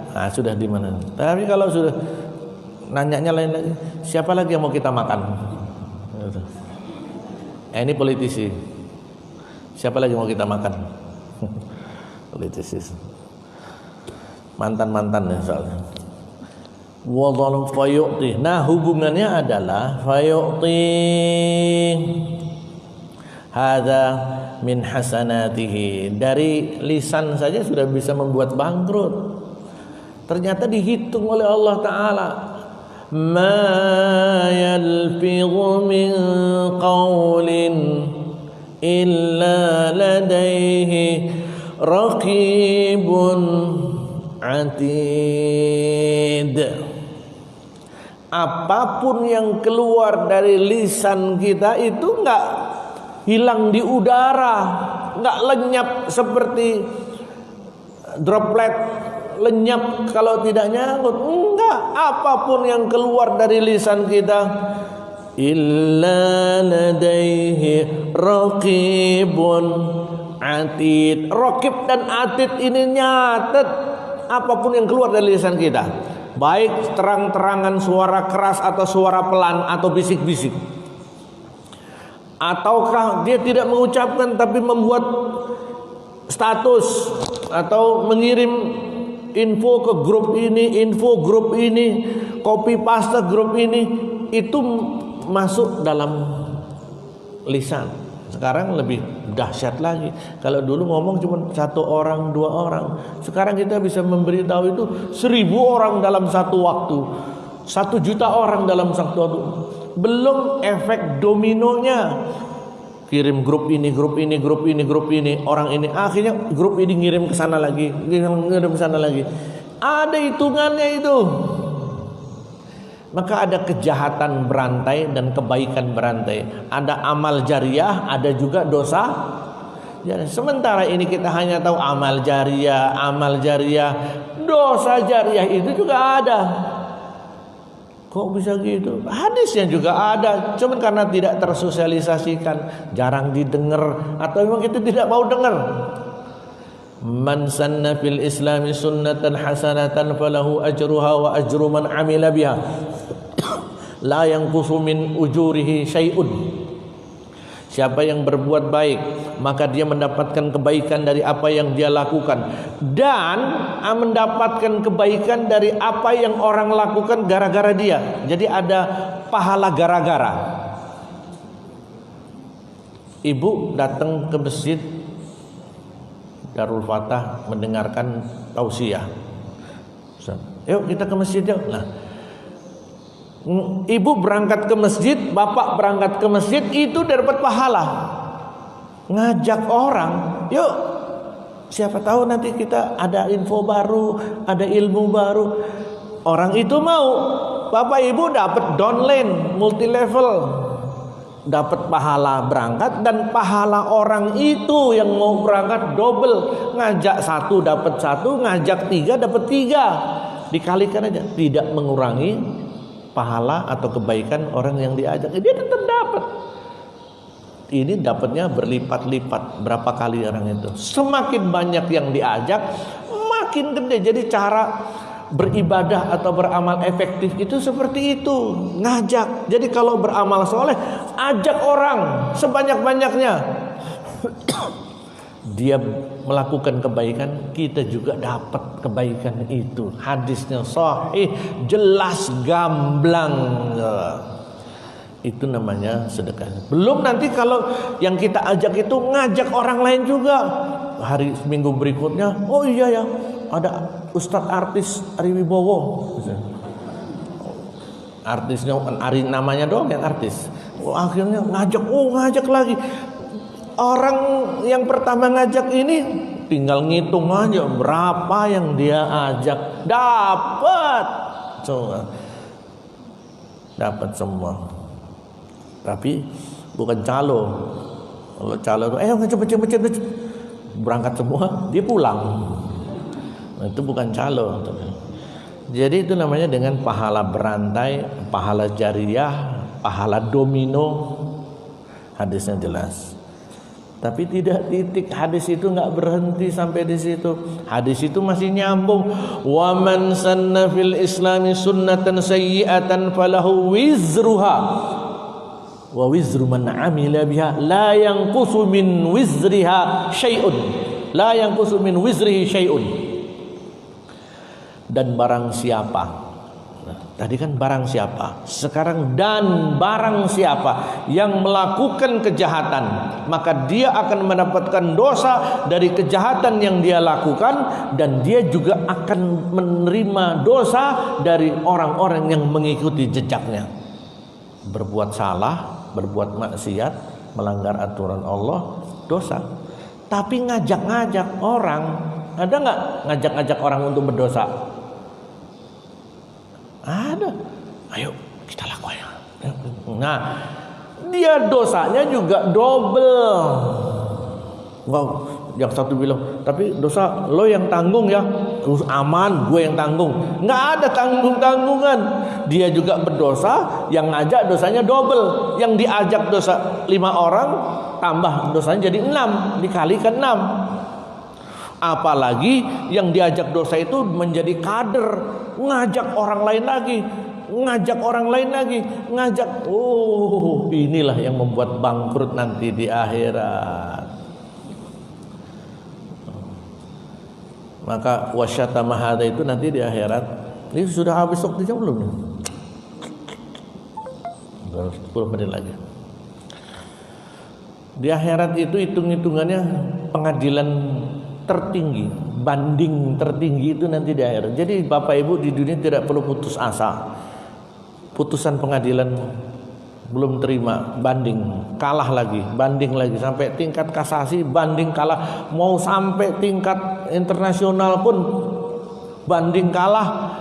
Nah, sudah di mana. Tapi kalau sudah nanyanya lain lagi, siapa lagi yang mau kita makan? Ini politisi. Siapa lagi mau kita makan? Politisi. Mantan-mantan ya soalnya. wa zalam fayu'ti. Nah, hubungannya adalah fayu'ti hadza min hasanatihi. Dari lisan saja sudah bisa membuat bangkrut. Ternyata dihitung oleh Allah Ta'ala. Ma yalfidhu min qawlin illa ladaihi raqibun atid. Apapun yang keluar dari lisan kita itu enggak hilang di udara, enggak lenyap seperti droplet lenyap kalau tidak nyangkut. Enggak, apapun yang keluar dari lisan kita illa ladaihi raqibun atid. Raqib dan atid ini nyatet apapun yang keluar dari lisan kita, baik terang-terangan suara keras atau suara pelan atau bisik-bisik, ataukah dia tidak mengucapkan tapi membuat status atau mengirim info ke grup ini, info grup ini, copy paste grup ini, itu masuk dalam lisan. Sekarang lebih dahsyat lagi. Kalau dulu ngomong cuma 1 orang, 2 orang, sekarang kita bisa memberitahu itu 1000 orang dalam satu waktu, 1 juta orang dalam satu waktu. Belum efek dominonya. Kirim grup ini, grup ini, grup ini, grup ini, orang ini, akhirnya grup ini ngirim ke sana lagi, ngirim ke sana lagi. Ada hitungannya itu. Maka ada kejahatan berantai dan kebaikan berantai. Ada amal jariah, ada juga dosa jariah. Sementara ini kita hanya tahu amal jariah, dosa jariah itu juga ada. Kok bisa gitu? Hadisnya juga ada, cuman karena tidak tersosialisasikan, jarang didengar, atau memang kita tidak mau dengar. Man sanna fil islami sunnatan hasanatan falahu ajruha wa ajru man amila biha la yanqusu min ujurihi syai'un. Siapa yang berbuat baik, maka dia mendapatkan kebaikan dari apa yang dia lakukan, dan mendapatkan kebaikan dari apa yang orang lakukan gara-gara dia. Jadi ada pahala gara-gara. Ibu datang ke masjid Darul Fatah mendengarkan tausiah. Yuk kita ke masjid yuk. Nah, ibu berangkat ke masjid, bapak berangkat ke masjid, itu dapat pahala. Ngajak orang, yuk, siapa tahu nanti kita ada info baru, ada ilmu baru. Orang itu mau, bapak ibu dapat downline, multi level, dapat pahala berangkat, dan pahala orang itu yang mau berangkat double. Ngajak 1 dapat 1, ngajak 3 dapat 3. Dikalikan aja, tidak mengurangi pahala atau kebaikan orang yang diajak, dia tetap dapat. Ini dapatnya berlipat-lipat. Berapa kali orang itu? Semakin banyak yang diajak, makin gede. Jadi cara beribadah atau beramal efektif itu seperti itu, ngajak. Jadi kalau beramal soleh, ajak orang sebanyak-banyaknya. Dia melakukan kebaikan, kita juga dapat kebaikan itu. Hadisnya sahih, jelas, gamblang. Itu namanya sedekah. Belum nanti kalau yang kita ajak itu ngajak orang lain juga. Hari minggu berikutnya, oh iya ya, ada Ustadz artis Ari Wibowo. Artisnya Ari namanya doang yang artis. Oh, akhirnya ngajak lagi. Orang yang pertama ngajak ini tinggal ngitung aja berapa yang dia ajak, dapat. Coba. Dapat semua. Tapi bukan calo. Kalau calo itu cepet berangkat semua, dia pulang. Nah, itu bukan calo. Jadi itu namanya dengan pahala berantai, pahala jariah, pahala domino. Hadisnya jelas. Tapi tidak titik, hadis itu enggak berhenti sampai di situ. Hadis itu masih nyambung. Wa man sanna fil islami sunnatan sayyi'atan falahu wizruha wa wizru man amila biha la yanqusu min wizriha syai'un. La yanqusu min wizrihi syai'un. Dan barang siapa Tadi kan barang siapa, sekarang dan barang siapa yang melakukan kejahatan, maka dia akan mendapatkan dosa dari kejahatan yang dia lakukan, dan dia juga akan menerima dosa dari orang-orang yang mengikuti jejaknya. Berbuat salah, berbuat maksiat, melanggar aturan Allah, dosa. Tapi ngajak-ngajak orang, ada nggak ngajak-ngajak orang untuk berdosa? Ada. Ayo kita lakukan. Nah, dia dosanya juga double. Wow, yang satu bilang, tapi dosa lo yang tanggung ya. Terus aman, gue yang tanggung. Nggak ada tanggung-tanggungan. Dia juga berdosa, yang ngajak dosanya double. Yang diajak dosa 5 orang, tambah dosanya jadi 6, dikalikan 6. Apalagi yang diajak dosa itu menjadi kader, ngajak orang lain lagi, ngajak orang lain lagi, ngajak. Oh, inilah yang membuat bangkrut nanti di akhirat. Maka wasyatama hada itu nanti di akhirat. Ini sudah habis waktunya belum? 10 menit lagi. Di akhirat itu hitung-hitungannya pengadilan tertinggi, banding tertinggi itu nanti di akhirat. Jadi Bapak Ibu di dunia tidak perlu putus asa. Putusan pengadilan belum terima, banding, kalah lagi, banding lagi, sampai tingkat kasasi, banding kalah, mau sampai tingkat internasional pun banding kalah,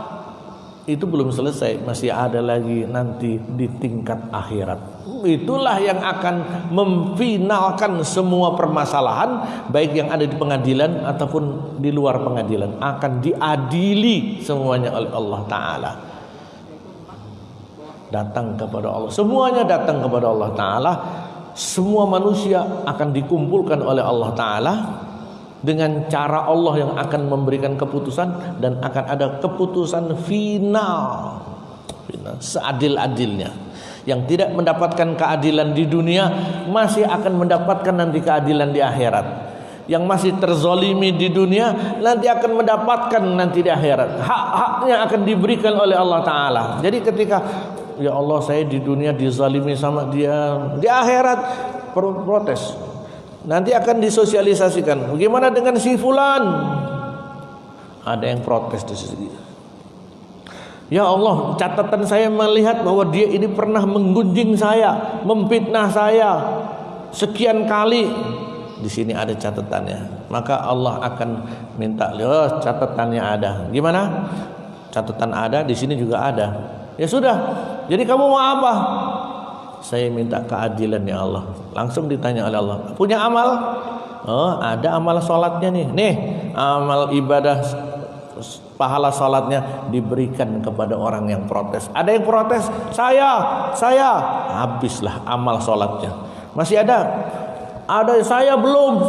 itu belum selesai, masih ada lagi nanti di tingkat akhirat. Itulah yang akan memfinalkan semua permasalahan, baik yang ada di pengadilan ataupun di luar pengadilan, akan diadili semuanya oleh Allah Ta'ala. Datang kepada Allah, semuanya datang kepada Allah Ta'ala. Semua manusia akan dikumpulkan oleh Allah Ta'ala dengan cara Allah yang akan memberikan keputusan, dan akan ada keputusan final seadil-adilnya. Yang tidak mendapatkan keadilan di dunia masih akan mendapatkan nanti keadilan di akhirat. Yang masih terzolimi di dunia nanti akan mendapatkan nanti di akhirat. Hak-haknya akan diberikan oleh Allah Ta'ala. Jadi ketika, ya Allah saya di dunia dizalimi sama dia, di akhirat protes. Nanti akan disosialisasikan. Bagaimana dengan si fulan? Ada yang protes di sini. Ya Allah, catatan saya melihat bahwa dia ini pernah menggunjing saya, memfitnah saya sekian kali. Di sini ada catatannya. Maka Allah akan minta, "Oh, catatannya ada." Gimana? Catatan ada, di sini juga ada. Ya sudah. Jadi kamu mau apa? Saya minta keadilan ya Allah. Langsung ditanya oleh Allah, punya amal? Oh, ada amal sholatnya nih. Nih, amal ibadah pahala sholatnya diberikan kepada orang yang protes. Ada yang protes, saya. Habislah amal sholatnya. Masih ada saya belum.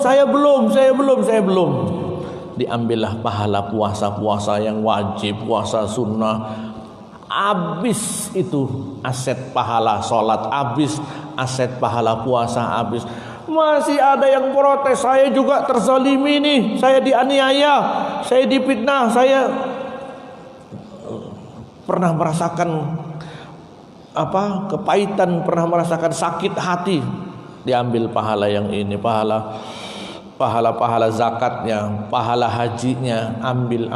Diambillah pahala puasa yang wajib, puasa sunnah. Habis itu aset pahala sholat, habis aset pahala puasa, habis. Masih ada yang protes, saya juga terzalimi nih, saya dianiaya, saya difitnah, saya pernah merasakan kepahitan, pernah merasakan sakit hati. Diambil pahala yang ini, pahala zakatnya, pahala hajinya, ambil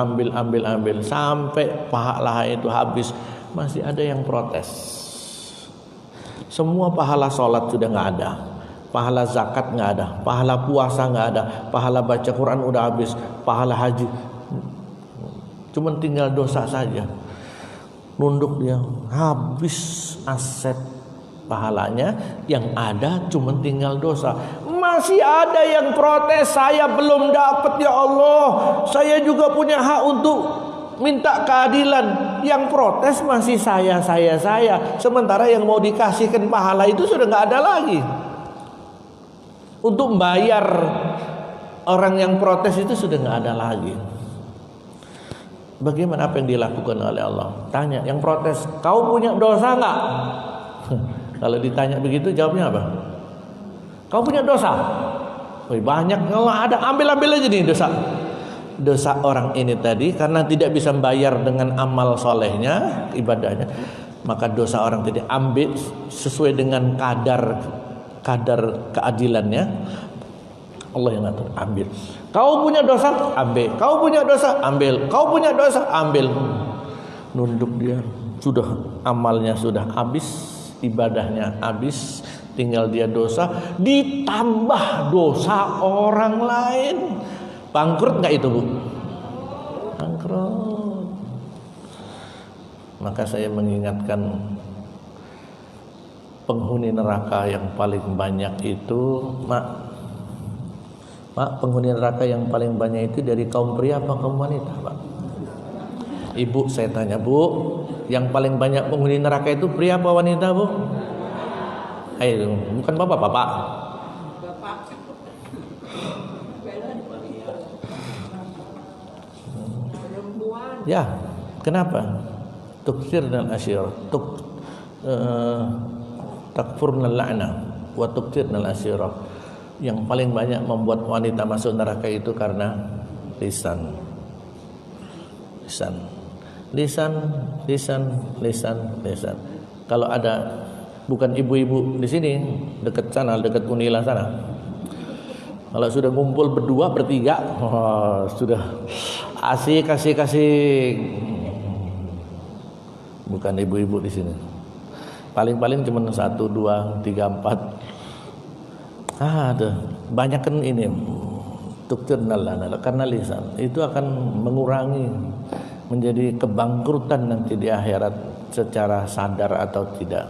sampai pahala itu habis. Masih ada yang protes. Semua pahala sholat sudah nggak ada, pahala zakat nggak ada, pahala puasa nggak ada, pahala baca Quran udah habis, pahala haji cuman tinggal dosa saja. Nunduk dia, habis aset pahalanya, yang ada cuman tinggal dosa. Masih ada yang protes, saya belum dapat ya Allah, saya juga punya hak untuk minta keadilan. Yang protes masih saya. Sementara yang mau dikasihkan pahala itu sudah nggak ada lagi. Untuk membayar orang yang protes itu sudah nggak ada lagi. Bagaimana apa yang dilakukan oleh Allah? Tanya yang protes, kau punya dosa nggak? Kalau ditanya begitu jawabnya apa? Kau punya dosa? Wih, banyak, kalau ada ambil aja nih dosa. dosa orang ini tadi karena tidak bisa membayar dengan amal solehnya, ibadahnya, maka dosa orang tadi ambil sesuai dengan kadar keadilannya. Allah yang ngatur, ambil. Kau punya dosa, ambil. Kau punya dosa, ambil. Kau punya dosa, ambil. Nunduk dia, sudah amalnya sudah habis, ibadahnya habis, tinggal dia dosa, ditambah dosa orang lain. Bangkrut nggak itu, Bu? Bangkrut. Maka saya mengingatkan penghuni neraka yang paling banyak itu, Mak, penghuni neraka yang paling banyak itu dari kaum pria apa kaum wanita, Pak? Ibu, saya tanya, Bu, yang paling banyak penghuni neraka itu pria apa wanita, Bu? Ayo, bukan bapak. Ya, kenapa? Tukthirnal asyirah, takfurnal la'na wa tukthirnal asyirah. Yang paling banyak membuat wanita masuk neraka itu karena lisan. Kalau ada, bukan ibu-ibu di sini, dekat sana, dekat Unila sana. Kalau sudah ngumpul berdua, bertiga, sudah asik. Bukan ibu-ibu di sini. Paling cuma 1, 2, 3, 4. Banyak kan ini tuktirnal karena lisan itu akan mengurangi, menjadi kebangkrutan nanti di akhirat secara sadar atau tidak.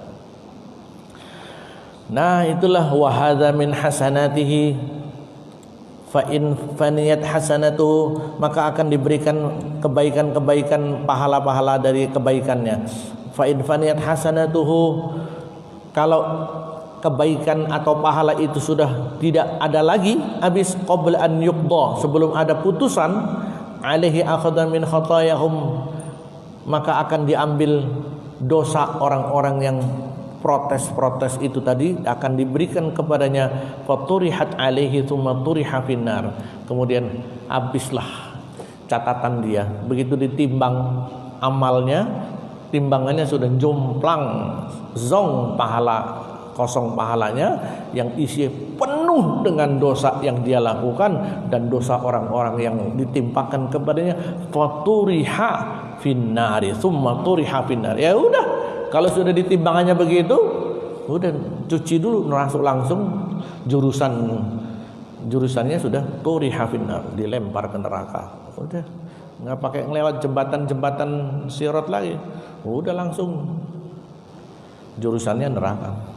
Nah, itulah wahadza min hasanatihi fa in faniyat hasanatu, maka akan diberikan kebaikan-kebaikan, pahala-pahala dari kebaikannya. Fa in faniyat hasanatuhu, kalau kebaikan atau pahala itu sudah tidak ada lagi, habis, qabla an yuqda, sebelum ada putusan, alaihi akhadhan min khatayahum, maka akan diambil dosa orang-orang yang protes itu tadi, akan diberikan kepadanya, faturihat alaihi tsumma turiha finnar, kemudian habislah catatan dia. Begitu ditimbang amalnya, timbangannya sudah jomplang, zong pahala, kosong pahalanya, yang isi penuh dengan dosa yang dia lakukan dan dosa orang-orang yang ditimpakan kepadanya. Faturiha finnari tsumma turiha finnar. Ya udah, kalau sudah ditimbangannya begitu, udah cuci dulu, langsung jurusannya sudah turiha finnar, dilempar ke neraka. Udah, nggak pakai ngelewat jembatan sirat lagi, udah langsung jurusannya neraka.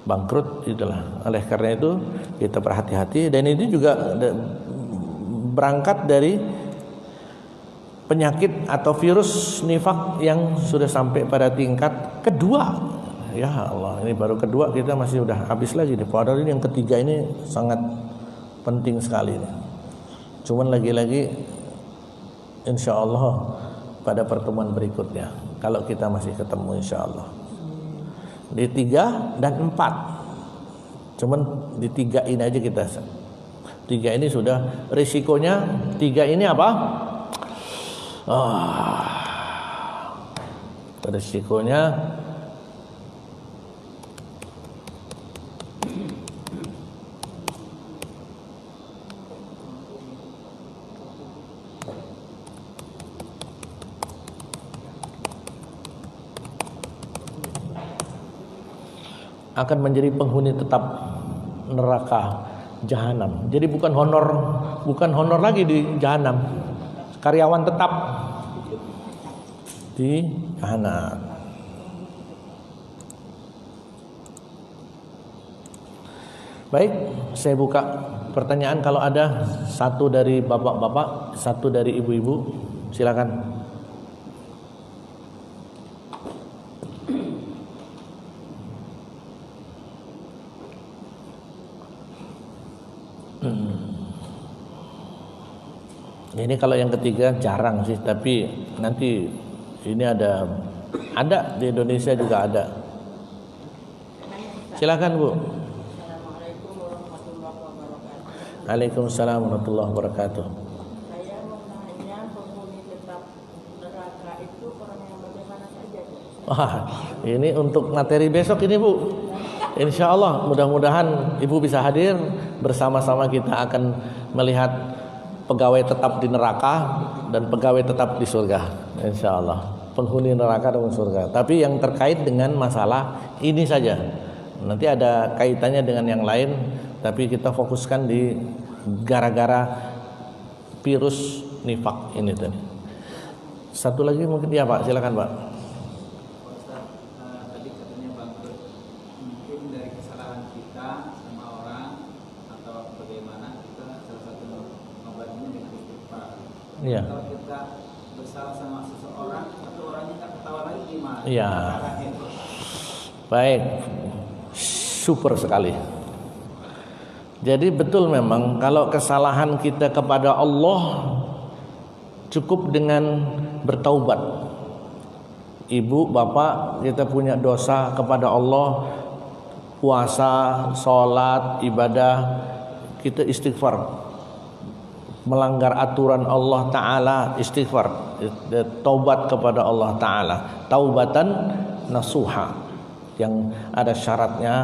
Bangkrut itulah. Oleh karena itu kita berhati-hati, dan ini juga berangkat dari penyakit atau virus nifak yang sudah sampai pada tingkat kedua. Ya Allah, ini baru kedua, kita masih udah habis lagi nih. Padahal ini yang ketiga ini sangat penting sekali nih. Cuman lagi-lagi insya Allah pada pertemuan berikutnya, kalau kita masih ketemu insya Allah, di 3 dan 4. Cuman di 3 ini aja kita. 3 ini sudah risikonya. 3 ini apa? Risikonya akan menjadi penghuni tetap neraka jahanam. Jadi bukan honor lagi di jahanam, karyawan tetap di jahanam. Baik, saya buka pertanyaan. Kalau ada satu dari bapak-bapak, satu dari ibu-ibu, silakan. Ini kalau yang ketiga jarang sih, tapi nanti ini ada di Indonesia juga ada. Silakan Bu. Assalamualaikum warahmatullahi wabarakatuh. Waalaikumsalam warahmatullahi wabarakatuh. Saya mau nanya, penghuni tetap neraka itu orang yang bagaimana saja? Wah, ini untuk materi besok ini Bu. Insya Allah mudah-mudahan Ibu bisa hadir, bersama-sama kita akan melihat pegawai tetap di neraka dan pegawai tetap di surga. Insya Allah penghuni neraka dan surga. Tapi yang terkait dengan masalah ini saja. Nanti ada kaitannya dengan yang lain, tapi kita fokuskan di gara-gara virus nifak ini tadi. Satu lagi mungkin ya Pak, silakan Pak. Tadi katanya bangkrut, mungkin dari kesalahan kita sama orang atau bagaimana, kita salah satu obatnya dengan istighfar. Iya. Kalau kita bersalah sama seseorang atau orangnya tak ketawa lagi gimana? Iya. Baik, super sekali. Jadi betul memang kalau kesalahan kita kepada Allah cukup dengan bertaubat. Ibu, bapak, kita punya dosa kepada Allah, puasa, sholat, ibadah, kita istighfar. Melanggar aturan Allah Ta'ala, istighfar, taubat kepada Allah Ta'ala, taubatan nasuha. Yang ada syaratnya.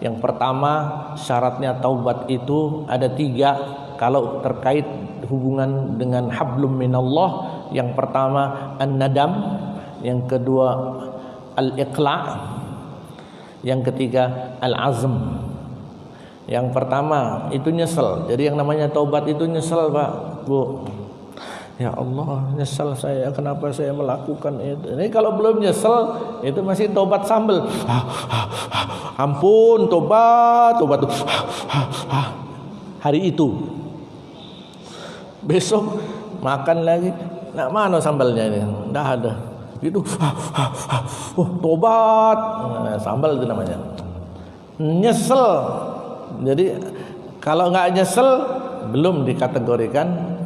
Yang pertama, syaratnya taubat itu ada 3. Kalau terkait hubungan dengan hablum minallah, yang pertama an-nadam, yang kedua al-iqla', yang ketiga al-azm. Yang pertama itu nyesel. Jadi yang namanya taubat itu nyesel Pak, Bu. Ya Allah, nyesel saya, kenapa saya melakukan itu. Ini kalau belum nyesel, itu masih tobat sambel. Ampun, tobat. Hari itu. Besok makan lagi. Nah, mana sambalnya ini? Enggak ada. Gitu. Tobat. Nah, sambal itu namanya. Nyesel. Jadi kalau enggak nyesel, belum dikategorikan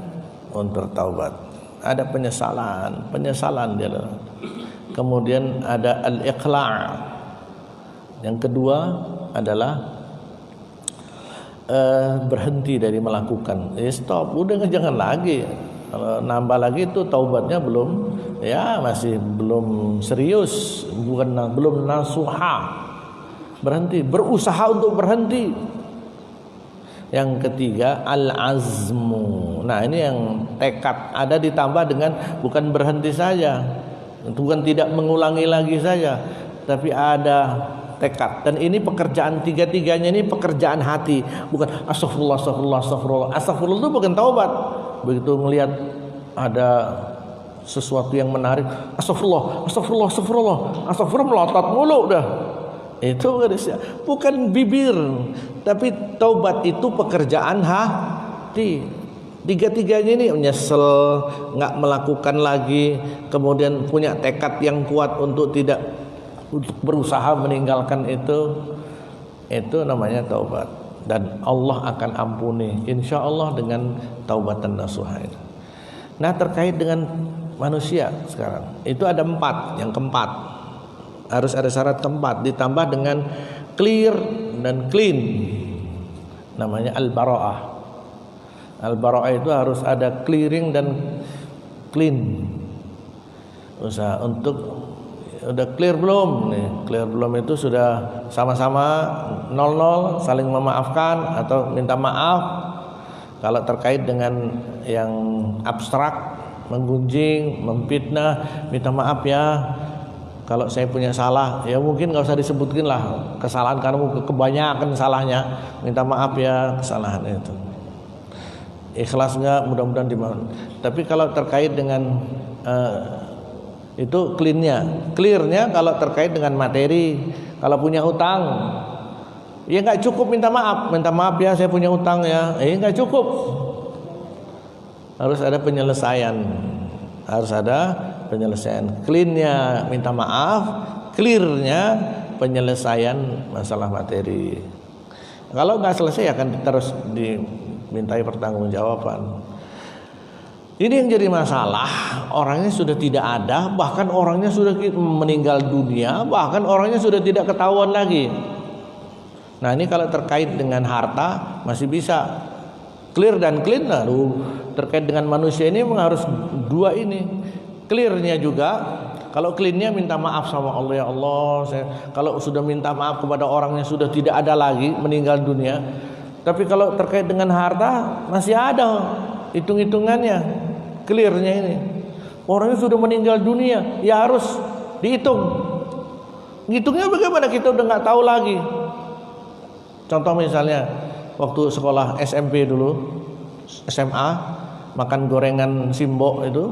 untuk taubat. Ada penyesalan dia. Kemudian ada al-iqla'. Yang kedua adalah berhenti dari melakukan. Stop, udah jangan lagi. Kalau nambah lagi itu taubatnya belum, ya masih belum serius, belum nasuha. Berhenti, berusaha untuk berhenti. Yang ketiga al-azmu. Nah ini yang tekad, ada ditambah dengan bukan berhenti saja, bukan tidak mengulangi lagi saja, tapi ada tekad. Dan ini pekerjaan, tiga-tiganya ini pekerjaan hati, bukan astagfirullah itu bukan taubat. Begitu melihat ada sesuatu yang menarik, astagfirullah melotot mulu dah. Itu bukan bibir, tapi taubat itu pekerjaan hati. Tiga-tiganya ini menyesal, nggak melakukan lagi, kemudian punya tekad yang kuat untuk berusaha meninggalkan itu namanya taubat. Dan Allah akan ampuni, insya Allah dengan taubatan nasuha. Nah terkait dengan manusia sekarang, itu ada 4, yang keempat. Harus ada syarat keempat, ditambah dengan clear dan clean, namanya al-bara'ah. Al-bara'ah itu harus ada clearing dan clean. Usaha untuk udah clear belum nih? Clear belum itu sudah sama-sama 0-0, saling memaafkan atau minta maaf. Kalau terkait dengan yang abstrak, menggunjing, memfitnah, minta maaf ya. Kalau saya punya salah, ya mungkin nggak usah disebutkin lah kesalahan kamu, kebanyakan salahnya. Minta maaf ya kesalahan itu. Ikhlas nggak? Mudah-mudahan dimaafkan. Tapi kalau terkait dengan itu clearnya kalau terkait dengan materi, kalau punya utang, ya nggak cukup minta maaf ya saya punya utang ya, nggak cukup. Harus ada penyelesaian. Cleannya minta maaf, clearnya penyelesaian masalah materi. Kalau nggak selesai akan terus dimintai pertanggungjawaban. Ini yang jadi masalah, orangnya sudah tidak ada, bahkan orangnya sudah meninggal dunia, bahkan orangnya sudah tidak ketahuan lagi. Nah ini kalau terkait dengan harta masih bisa Clear dan clean. Terkait dengan manusia ini memang harus dua ini. Clearnya juga. Kalau cleannya minta maaf sama Allah, ya Allah, kalau sudah minta maaf kepada orang yang sudah tidak ada lagi, meninggal dunia. Tapi kalau terkait dengan harta masih ada hitung-hitungannya. Clearnya ini. Orangnya sudah meninggal dunia, ya harus dihitung. Ngitungnya bagaimana, kita udah nggak tahu lagi. Contoh misalnya waktu sekolah SMP dulu, SMA, makan gorengan simbok itu,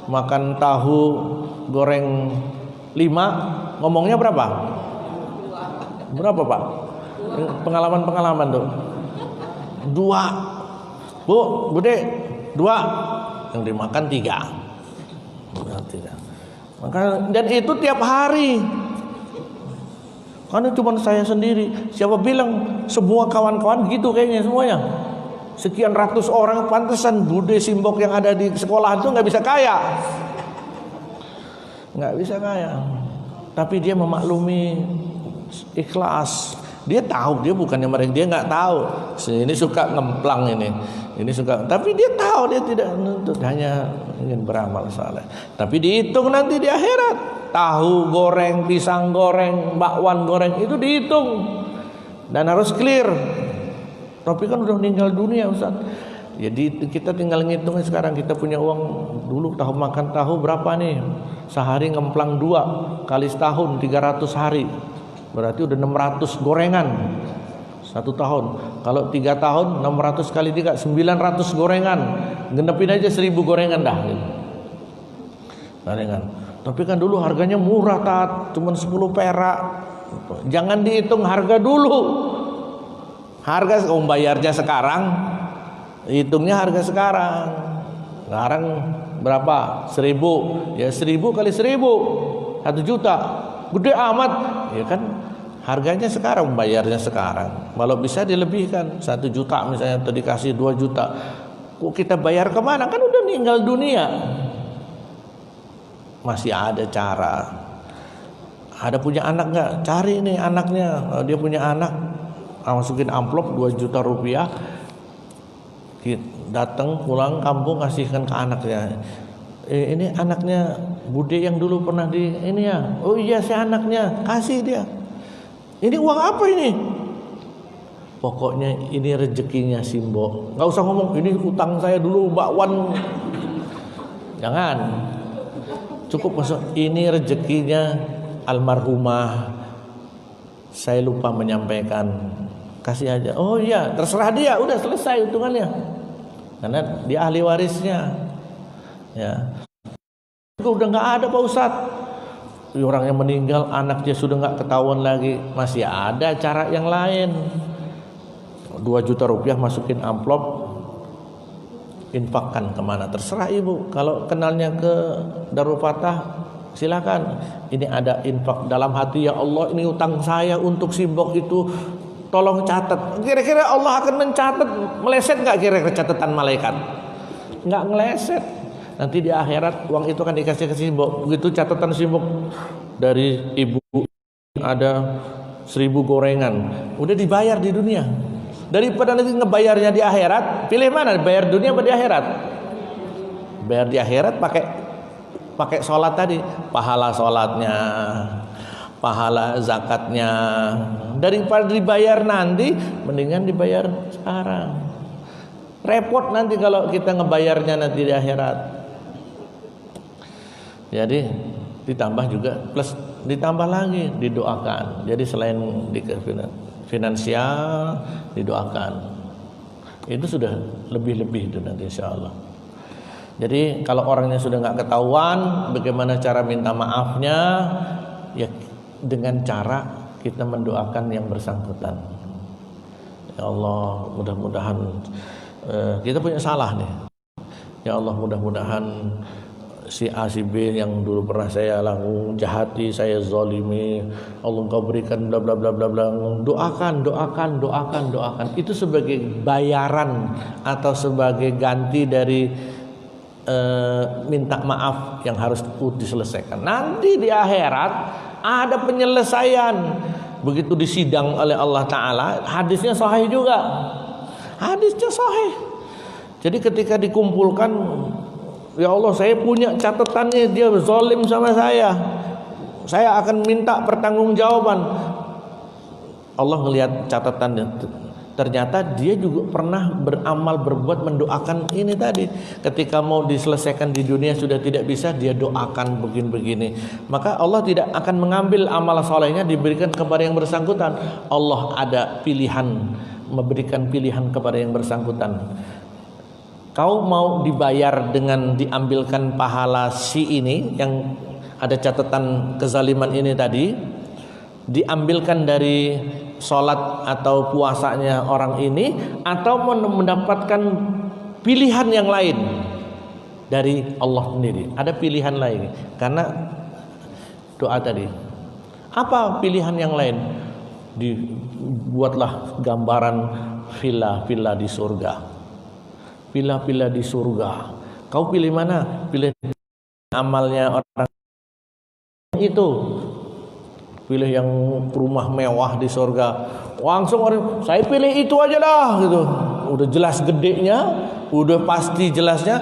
makan tahu goreng 5, ngomongnya berapa? Berapa Pak? Pengalaman tuh 2. Bu, Bude 2, yang dimakan 3. Dan itu tiap hari. Karena cuma saya sendiri. Siapa bilang semua kawan-kawan gitu kayaknya semuanya. Sekian ratus orang, pantesan Bude Simbok yang ada di sekolah itu nggak bisa kaya. Nggak bisa kaya. Tapi dia memaklumi, ikhlas. Dia tahu, dia bukannya mereka, dia nggak tahu. Ini suka ngemplang ini suka. Tapi dia tahu, dia tidak menuntut, hanya ingin beramal saleh. Tapi dihitung nanti di akhirat. Tahu goreng, pisang goreng, bakwan goreng itu dihitung dan harus clear. Tapi kan udah meninggal dunia Ustaz. Jadi kita tinggal ngitung sekarang, kita punya uang dulu tahu makan tahu berapa nih? Sehari ngemplang 2 kali setahun 300 hari. Berarti udah 600 gorengan 1 tahun. Kalau 3 tahun 600 kali 3 900 gorengan. Genepin aja 1000 gorengan dah gitu. Gorengan. Tapi kan dulu harganya murah Tat, cuma 10 perak. Jangan dihitung harga dulu. Harga bayarnya sekarang, hitungnya harga sekarang. Sekarang berapa? 1000. Ya 1000 kali 1000, 1 juta. Gede amat. Ya kan harganya sekarang, bayarnya sekarang. Kalau bisa dilebihkan 1 juta misalnya, atau dikasih 2 juta. Kok kita bayar kemana? Kan udah meninggal dunia. Masih ada cara. Ada punya anak nggak? Cari nih anaknya. Kalau dia punya anak, masukin amplop 2 juta rupiah, datang pulang kampung kasihkan ke anaknya. Ini anaknya Bude yang dulu pernah di ini ya. Oh iya saya anaknya, kasih dia. Ini uang apa ini? Pokoknya ini rezekinya Simbok. Nggak usah ngomong ini utang saya dulu bakwan. Jangan. Cukup masuk ini rezekinya almarhumah. Saya lupa menyampaikan. Kasih aja. Oh iya, terserah dia, udah selesai hitungannya. Karena dia ahli warisnya. Ya. Udah nggak ada Pak Ustadz. Orang yang meninggal, anaknya sudah nggak ketahuan lagi. Masih ada cara yang lain. 2 juta rupiah masukin amplop, infakkan kemana terserah ibu. Kalau kenalnya ke Darul Fatah, silakan. Ini ada infak dalam hati, ya Allah ini utang saya untuk Simbok itu, tolong catat. Kira-kira Allah akan mencatat, meleset nggak kira-kira catatan malaikat? Nggak ngeleset. Nanti di akhirat uang itu kan dikasih ke Simbok. Begitu catatan Simbok dari ibu ada 1000 gorengan, udah dibayar di dunia. Daripada nanti ngebayarnya di akhirat, pilih mana? Bayar dunia atau di akhirat? Bayar di akhirat pakai sholat tadi, pahala sholatnya, pahala zakatnya. Daripada dibayar nanti, mendingan dibayar sekarang. Repot nanti kalau kita ngebayarnya nanti di akhirat. Jadi ditambah juga, plus ditambah lagi didoakan. Jadi selain finansial didoakan, itu sudah lebih-lebih itu nanti insya Allah. Jadi kalau orangnya sudah nggak ketahuan, bagaimana cara minta maafnya? Ya dengan cara kita mendoakan yang bersangkutan. Ya Allah, mudah-mudahan kita punya salah nih. Ya Allah, mudah-mudahan si A si B yang dulu pernah saya jahati, saya zalimi, Allah Engkau berikan bla bla bla bla bla. Doakan. Itu sebagai bayaran atau sebagai ganti dari minta maaf yang harus diselesaikan. Nanti di akhirat ada penyelesaian. Begitu disidang oleh Allah Ta'ala, hadisnya sahih juga. Hadisnya sahih. Jadi ketika dikumpulkan, ya Allah saya punya catatannya, dia zalim sama saya akan minta pertanggungjawaban. Allah ngelihat catatannya, ternyata dia juga pernah beramal, berbuat, mendoakan ini tadi. Ketika mau diselesaikan di dunia sudah tidak bisa, dia doakan begini-begini. Maka Allah tidak akan mengambil amal solehnya diberikan kepada yang bersangkutan. Allah ada pilihan, memberikan pilihan kepada yang bersangkutan. Kau mau dibayar dengan diambilkan pahala si ini yang ada catatan kezaliman ini tadi, diambilkan dari sholat atau puasanya orang ini, atau mendapatkan pilihan yang lain dari Allah sendiri. Ada pilihan lain karena doa tadi. Apa pilihan yang lain? Dibuatlah gambaran villa-villa di surga. Villa-villa di surga. Kau pilih mana? Pilih amalnya orang itu. Pilih yang rumah mewah di surga. Langsung orang, saya pilih itu aja dah gitu. Udah jelas gedenya, udah pasti jelasnya,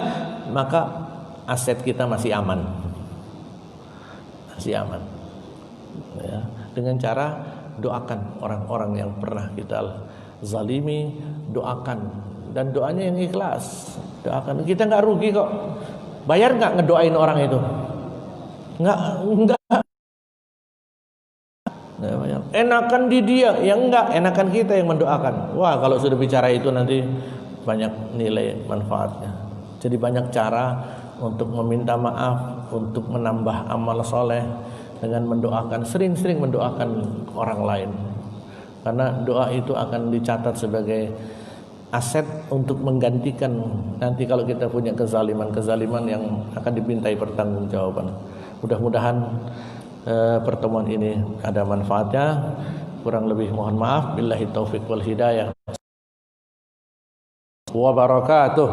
maka aset kita masih aman. Masih aman. Ya, dengan cara doakan orang-orang yang pernah kita zalimi, doakan. Dan doanya yang ikhlas. Doakan. Kita nggak rugi kok. Bayar nggak ngedoain orang itu? Nggak. Enakan di dia, ya enggak, enakan kita yang mendoakan. Wah, kalau sudah bicara itu nanti banyak nilai manfaatnya. Jadi banyak cara untuk meminta maaf, untuk menambah amal soleh dengan mendoakan, sering-sering mendoakan orang lain. Karena doa itu akan dicatat sebagai aset untuk menggantikan nanti kalau kita punya kezaliman yang akan dipintai pertanggungjawaban. Mudah-mudahan pertemuan ini ada manfaatnya. Kurang lebih mohon maaf. Billahi taufik wal hidayah. Wa barakatuh.